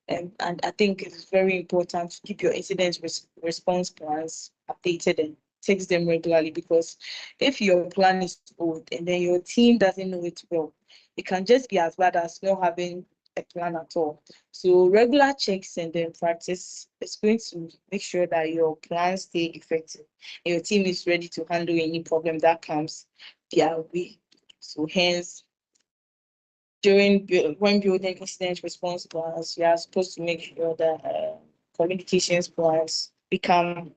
And I think it's very important to keep your incident response plans updated and text them regularly, because if your plan is old and then your team doesn't know it well, it can just be as bad as not having a plan at all. So regular checks and then practice is going to make sure that your plans stay effective and your team is ready to handle any problem that comes their way. So hence, when building incident response plans, you are supposed to make sure that communications plans become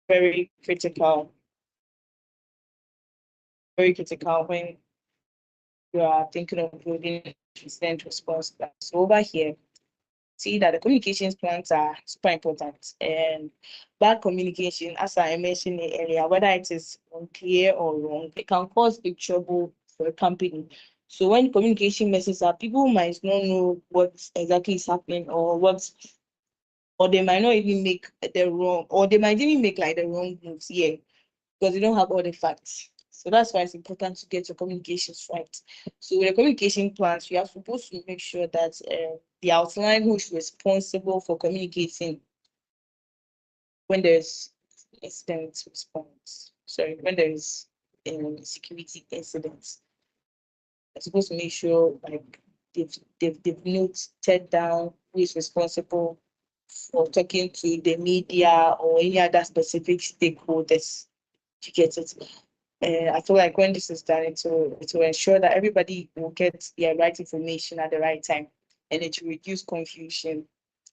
very critical when you are thinking of building incident response plans. So over here, see that the communications plans are super important. And bad communication, as I mentioned earlier, whether it is unclear or wrong, it can cause big trouble for a company. So when communication messes up, people might not know what exactly is happening or they might not even make the wrong, or they might even make like the wrong moves here because they don't have all the facts. So that's why it's important to get your communications right. So with the communication plans, you are supposed to make sure that the outline who is responsible for communicating when there's incident response. Sorry, when there is security incidents. You're supposed to make sure like they've noted down who is responsible for talking to the media or any other specific stakeholders to get it. I feel like when this is done, it will ensure that everybody will get the right information at the right time, and it will reduce confusion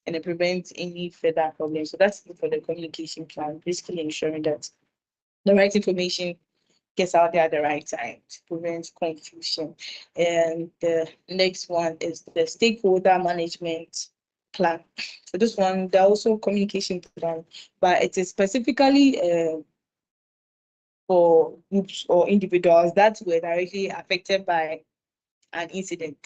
and it prevents any further problems. So that's it for the communication plan, basically ensuring that the right information gets out there at the right time to prevent confusion. And the next one is the stakeholder management plan. So this one, there are also communication plan, but it is specifically for groups or individuals that were directly affected by an incident.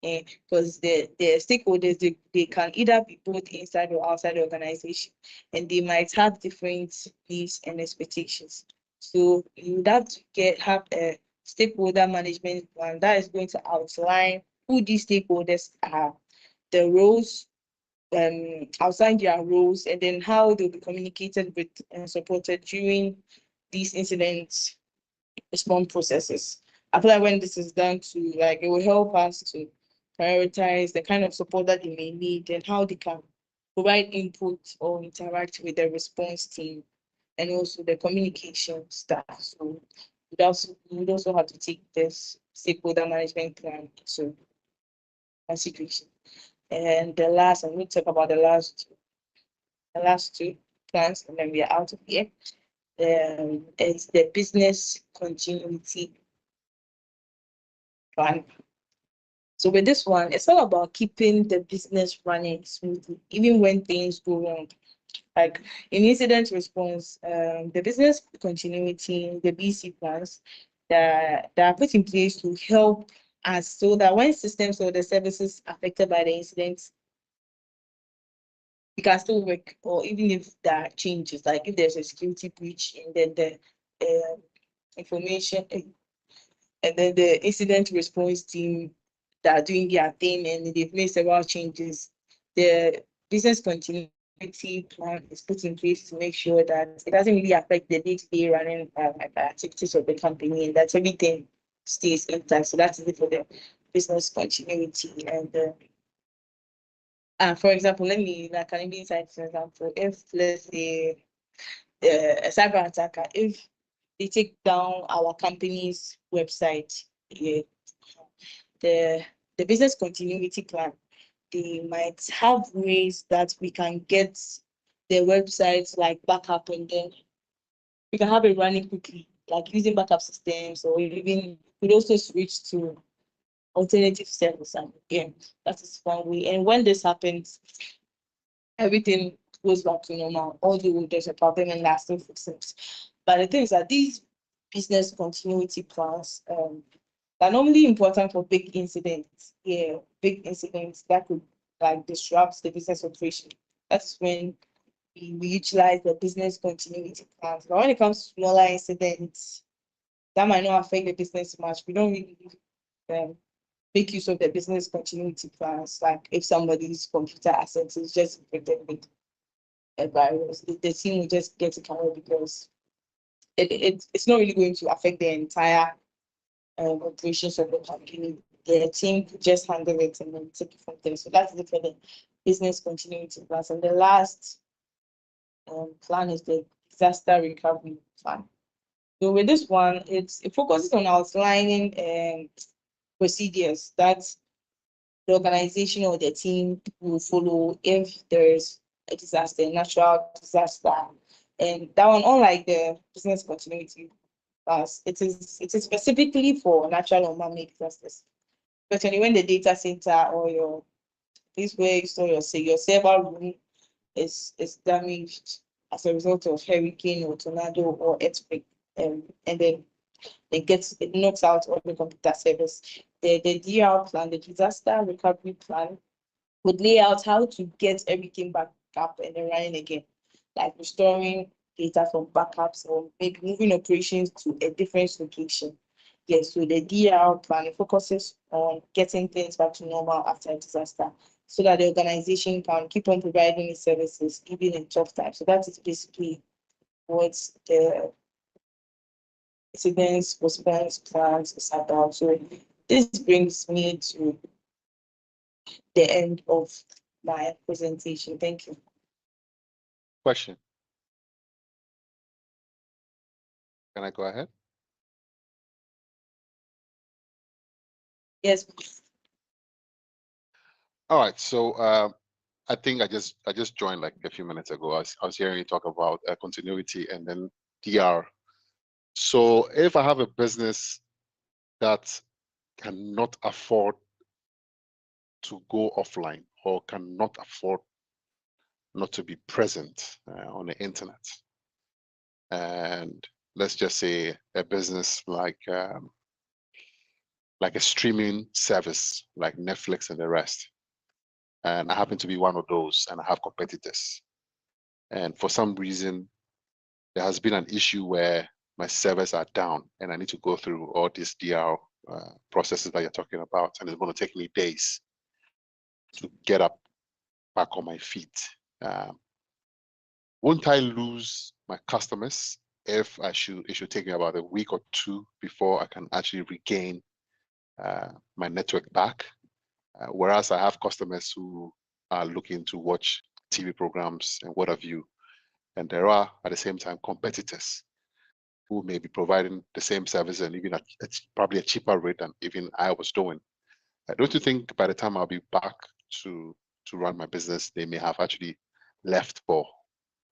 Because the stakeholders, they can either be both inside or outside the organization, and they might have different needs and expectations. So you would have to have a stakeholder management plan that is going to outline who these stakeholders are, the roles, outline their roles, and then how they'll be communicated with and supported during these incident response processes. I feel like when this is done to like it will help us to prioritize the kind of support that they may need and how they can provide input or interact with the response team and also the communication staff. So we'd also have to take this stakeholder management plan into consideration. And the last, I'm going to talk about the last two plans, and then we are out of here. It's the business continuity plan. So with this one, it's all about keeping the business running smoothly, even when things go wrong. Like in incident response, the business continuity, the BC plans that are put in place to help us so that when systems or the services affected by the incident, we can still work, or even if there are changes, like if there's a security breach and then the information and then the incident response team that are doing their thing and they've made several changes, the business continuity plan is put in place to make sure that it doesn't really affect the day-to-day running activities of the company and that everything stays intact. So that's it for the business continuity. And for example, let me like an inside for example, if let's say a cyber attacker, if they take down our company's website, yeah, the business continuity plan, they might have ways that we can get the websites like backup, and then we can have it running quickly, like using backup systems, or even we also switch to alternative service. And again, that is one way. And when this happens, everything goes back to normal, although there's a problem and lasting fixes. But the thing is that these business continuity plans are normally important for big incidents. Yeah, big incidents that could like disrupt the business operation. That's when we utilize the business continuity plans. But when it comes to smaller incidents that might not affect the business much, we don't really make use of the business continuity plans. Like if somebody's computer assets is just infected with a virus, the team will just get it covered because it's not really going to affect the entire operations of the company. The team could just handle it and then take it from there. So that's it for the business continuity plans. And the last plan is the disaster recovery plan. So with this one, it focuses on outlining procedures that the organization or the team will follow if there is a disaster, natural disaster. And that one, unlike the business continuity plans, it is specifically for natural or man-made disasters. Especially when the data center or your this where you store your server room is damaged as a result of hurricane or tornado or earthquake, and then it knocks out all the computer servers. The DR plan, the disaster recovery plan, would lay out how to get everything back up and then running again, like restoring data from backups or maybe moving operations to a different location. Yes, so the DR plan focuses on getting things back to normal after a disaster so that the organization can keep on providing its services even in tough times. So that is basically what the incidents response plans is about. So this brings me to the end of my presentation. Thank you. Question. Can I go ahead? Yes. All right. So I think I just joined like a few minutes ago. I was hearing you talk about continuity and then DR. So if I have a business that cannot afford to go offline or cannot afford not to be present on the internet, and let's just say a business like a streaming service like Netflix and the rest, and I happen to be one of those, and I have competitors, and for some reason there has been an issue where my servers are down and I need to go through all these DR processes that you're talking about, and it's going to take me days to get up back on my feet. Won't I lose my customers if it should take me about a week or two before I can actually regain my network back? Whereas I have customers who are looking to watch TV programs and what have you, and there are at the same time competitors who may be providing the same service and even at probably a cheaper rate than even I was doing. Don't you think by the time I'll be back to run my business, they may have actually left for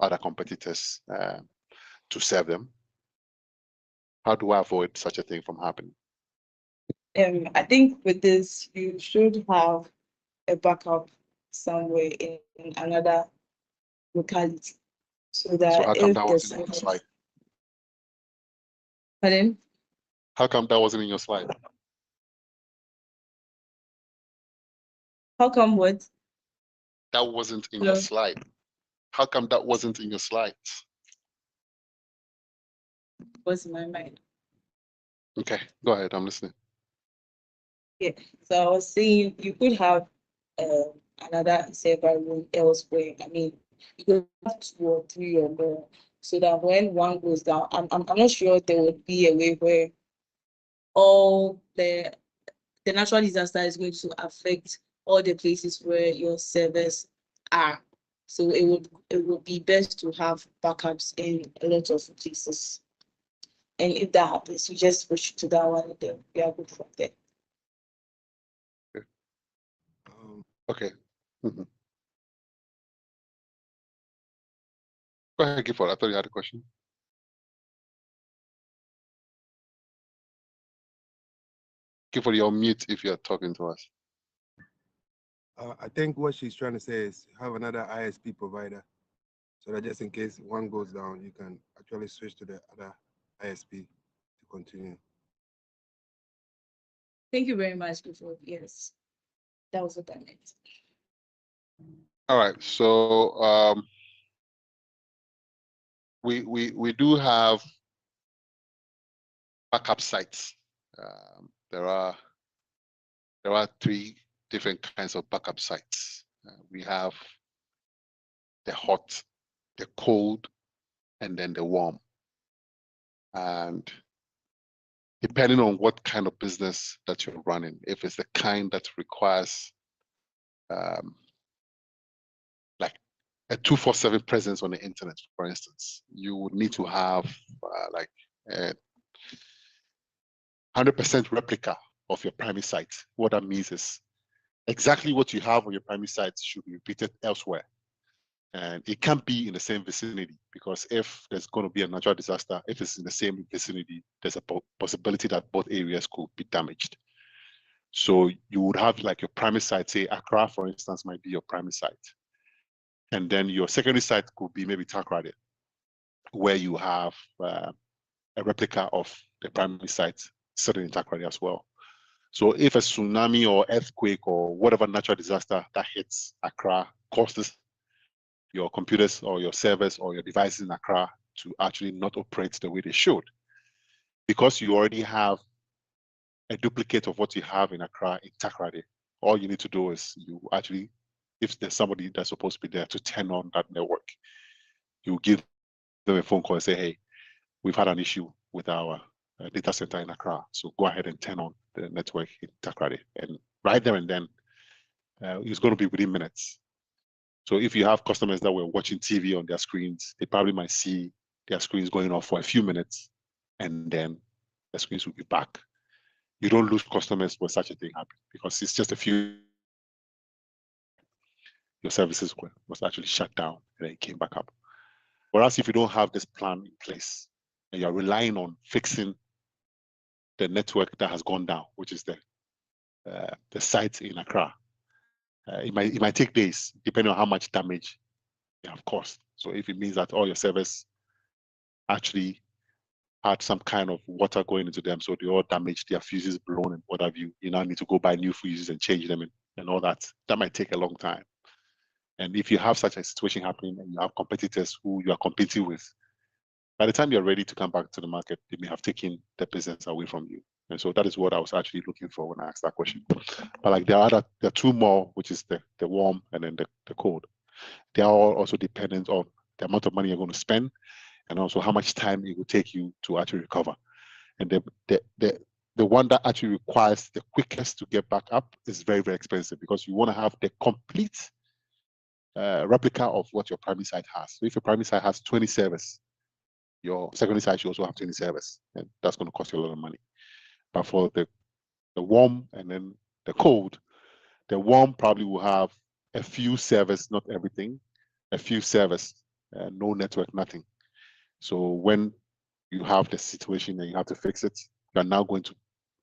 other competitors to serve them? How do I avoid such a thing from happening? I think with this, you should have a backup somewhere in another locality, so that how come if that the wasn't in your slide? Pardon? How come that wasn't in your slide? How come what? That wasn't in your slide. How come that wasn't in your slides? What's in my mind? Okay, go ahead. I'm listening. Yeah, so I was saying you could have another server room elsewhere. I mean, you could have 2 or 3 or more, so that when one goes down, I'm not sure there would be a way where all the natural disaster is going to affect all the places where your servers are. So it would be best to have backups in a lot of places. And if that happens, you just switch to that one, and then we are good from there. Okay. Mm-hmm. Go ahead, Gifford. I thought you had a question. Gifford, you're on mute if you're talking to us. I think what she's trying to say is have another ISP provider, so that just in case one goes down, you can actually switch to the other ISP to continue. Thank you very much, Gifford. Yes, that was what I meant. All right. So we do have backup sites. There are 3 different kinds of backup sites. We have the hot, the cold, and then the warm. And depending on what kind of business that you're running, if it's the kind that requires like a 24/7 presence on the internet, for instance, you would need to have like a 100% replica of your primary site. What that means is exactly what you have on your primary site should be repeated elsewhere. And it can't be in the same vicinity, because if there's going to be a natural disaster, if it's in the same vicinity, there's a possibility that both areas could be damaged. So you would have like your primary site, say Accra, for instance, might be your primary site. And then your secondary site could be maybe Takoradi, where you have a replica of the primary site sitting in Takoradi as well. So if a tsunami or earthquake or whatever natural disaster that hits Accra causes your computers or your servers or your devices in Accra to actually not operate the way they should, because you already have a duplicate of what you have in Accra in Takoradi, all you need to do is you actually, if there's somebody that's supposed to be there to turn on that network, you give them a phone call and say, hey, we've had an issue with our data center in Accra, so go ahead and turn on the network in Takoradi. And right there and then, it's going to be within minutes. So if you have customers that were watching TV on their screens, they probably might see their screens going off for a few minutes, and then the screens will be back. You don't lose customers when such a thing happens, because it's just a few. Your services was actually shut down and then it came back up. Whereas if you don't have this plan in place and you're relying on fixing the network that has gone down, which is the site in Accra, it might take days depending on how much damage you have caused. So if it means that all your servers actually had some kind of water going into them, so they all damaged, their fuses blown and what have you, you now need to go buy new fuses and change them and all that. That might take a long time. And if you have such a situation happening and you have competitors who you are competing with, by the time you're ready to come back to the market, they may have taken the business away from you. And so that is what I was actually looking for when I asked that question. But like there are two more, which is the warm and then the cold. They are all also dependent on the amount of money you're going to spend and also how much time it will take you to actually recover. And the one that actually requires the quickest to get back up is very, very expensive, because you want to have the complete replica of what your primary site has. So if your primary site has 20 servers, your secondary site should also have 20 servers, and that's going to cost you a lot of money. But for the warm and then the cold, the warm probably will have a few servers, not everything, a few servers, no network, nothing. So when you have the situation and you have to fix it, you're now going to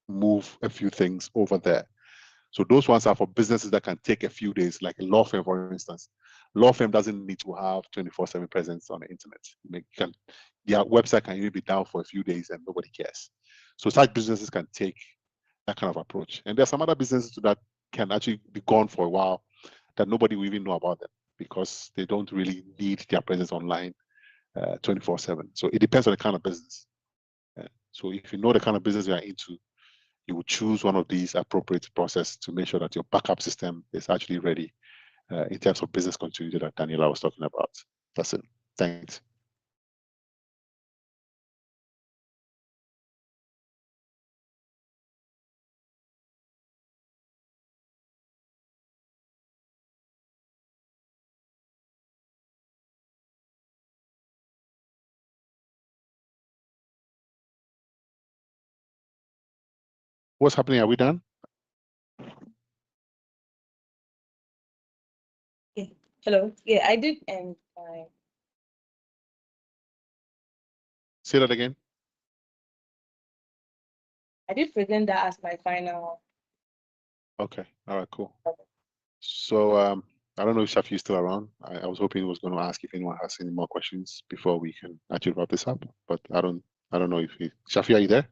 move a few things over there. So those ones are for businesses that can take a few days, like a law firm, for instance. Law firm doesn't need to have 24/7 presence on the internet. Their website can even be down for a few days and nobody cares. So such businesses can take that kind of approach. And there's some other businesses that can actually be gone for a while that nobody will even know about them, because they don't really need their presence online 24/7. So it depends on the kind of business. So if you know the kind of business you are into, you will choose one of these appropriate process to make sure that your backup system is actually ready in terms of business continuity that Daniela was talking about. That's it. Thanks. What's happening? Are we done? Yeah. Hello. Yeah, I did end my. Say that again. I did present that as my final. Okay. All right. Cool. So I don't know if Shafi is still around. I was hoping he was going to ask if anyone has any more questions before we can actually wrap this up. But I don't know if Shafi, are you there?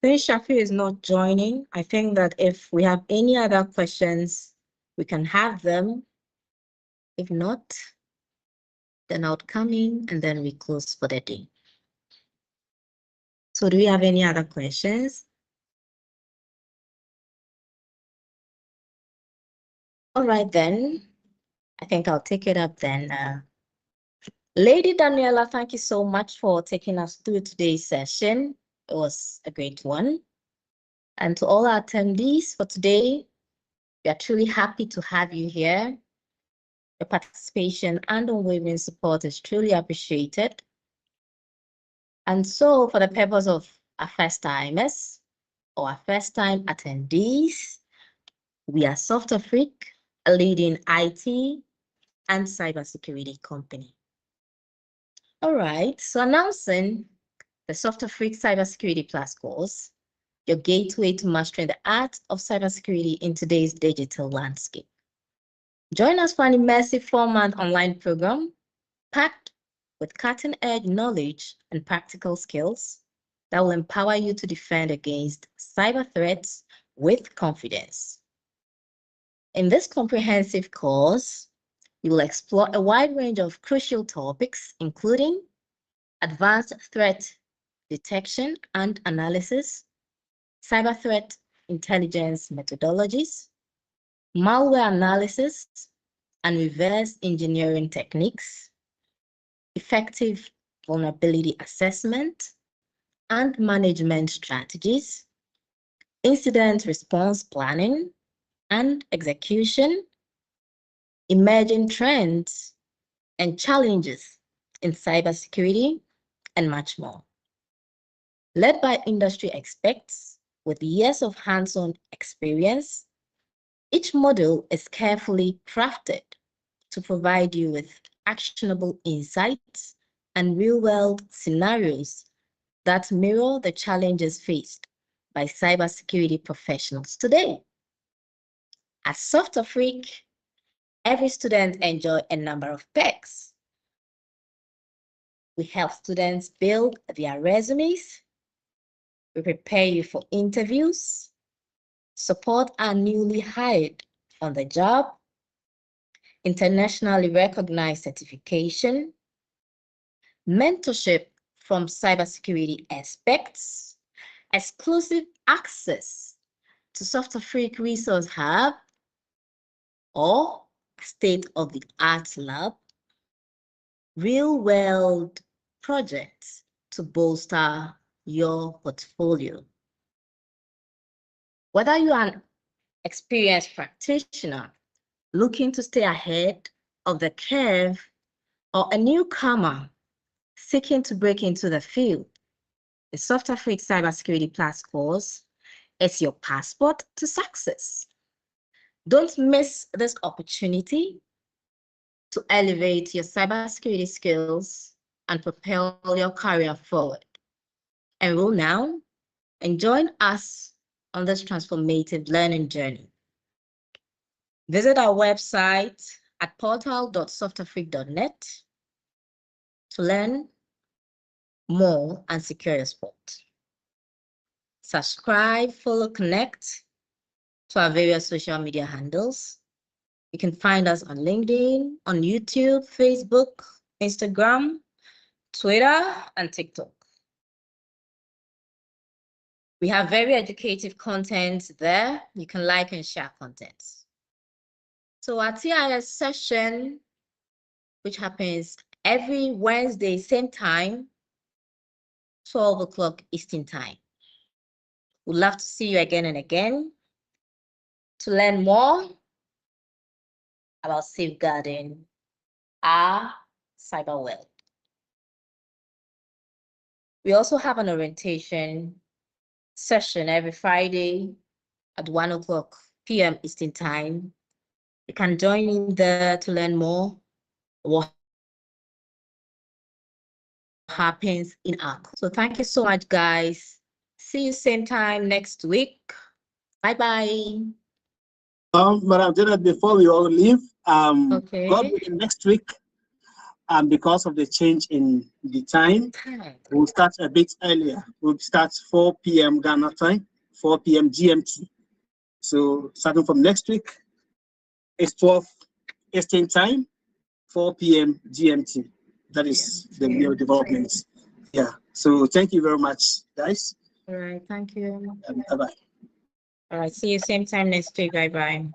Since Shafi is not joining, I think that if we have any other questions, we can have them. If not, then I'll come in and then we close for the day. So do we have any other questions? All right, then. I think I'll take it up then. Lady Daniela, thank you so much for taking us through today's session. It was a great one. And to all our attendees for today, we are truly happy to have you here. Your participation and unwavering support is truly appreciated. And so for the purpose of our first-timers or our first-time attendees, we are Softafrique, a leading IT and cybersecurity company. All right, so announcing the SoftAfrique Cybersecurity Plus course, your gateway to mastering the art of cybersecurity in today's digital landscape. Join us for an immersive 4-month online program packed with cutting-edge knowledge and practical skills that will empower you to defend against cyber threats with confidence. In this comprehensive course, you will explore a wide range of crucial topics, including advanced threat detection and analysis, cyber threat intelligence methodologies, malware analysis and reverse engineering techniques, effective vulnerability assessment and management strategies, incident response planning and execution, emerging trends and challenges in cybersecurity, and much more. Led by industry experts with years of hands-on experience, each module is carefully crafted to provide you with actionable insights and real-world scenarios that mirror the challenges faced by cybersecurity professionals today. At SoftAfrique, every student enjoys a number of perks. We help students build their resumes, we prepare you for interviews, support our newly hired on the job, internationally recognized certification, mentorship from cybersecurity experts, exclusive access to SoftAfrique Resource Hub or state-of-the-art lab, real-world projects to bolster your portfolio. Whether you are an experienced practitioner looking to stay ahead of the curve or a newcomer seeking to break into the field, the SoftAfrique Cybersecurity Plus course is your passport to success. Don't miss this opportunity to elevate your cybersecurity skills and propel your career forward. Enroll now and join us on this transformative learning journey. Visit our website at portal.softafrique.net to learn more and secure your spot. Subscribe, follow, connect to our various social media handles. You can find us on LinkedIn, on YouTube, Facebook, Instagram, Twitter, and TikTok. We have very educative content there. You can like and share content. So our TIS session, which happens every Wednesday, same time, 12 o'clock Eastern Time. We'd love to see you again and again to learn more about safeguarding our cyber world. We also have an orientation session every Friday at 1 o'clock p.m. Eastern Time. You can join in there to learn more what happens in our course. So thank you so much, guys. See you same time next week. Bye-bye. Madam Janet, before we all leave, Okay. God willing, next week, because of the change in the time, we'll start a bit earlier. We'll start 4 p.m. Ghana time, 4 p.m. GMT. So starting from next week, it's 12 Eastern time, 4 p.m. GMT. That is the new developments. Yeah. So thank you very much, guys. All right. Thank you. Bye-bye. All right. See you same time next week. Bye-bye.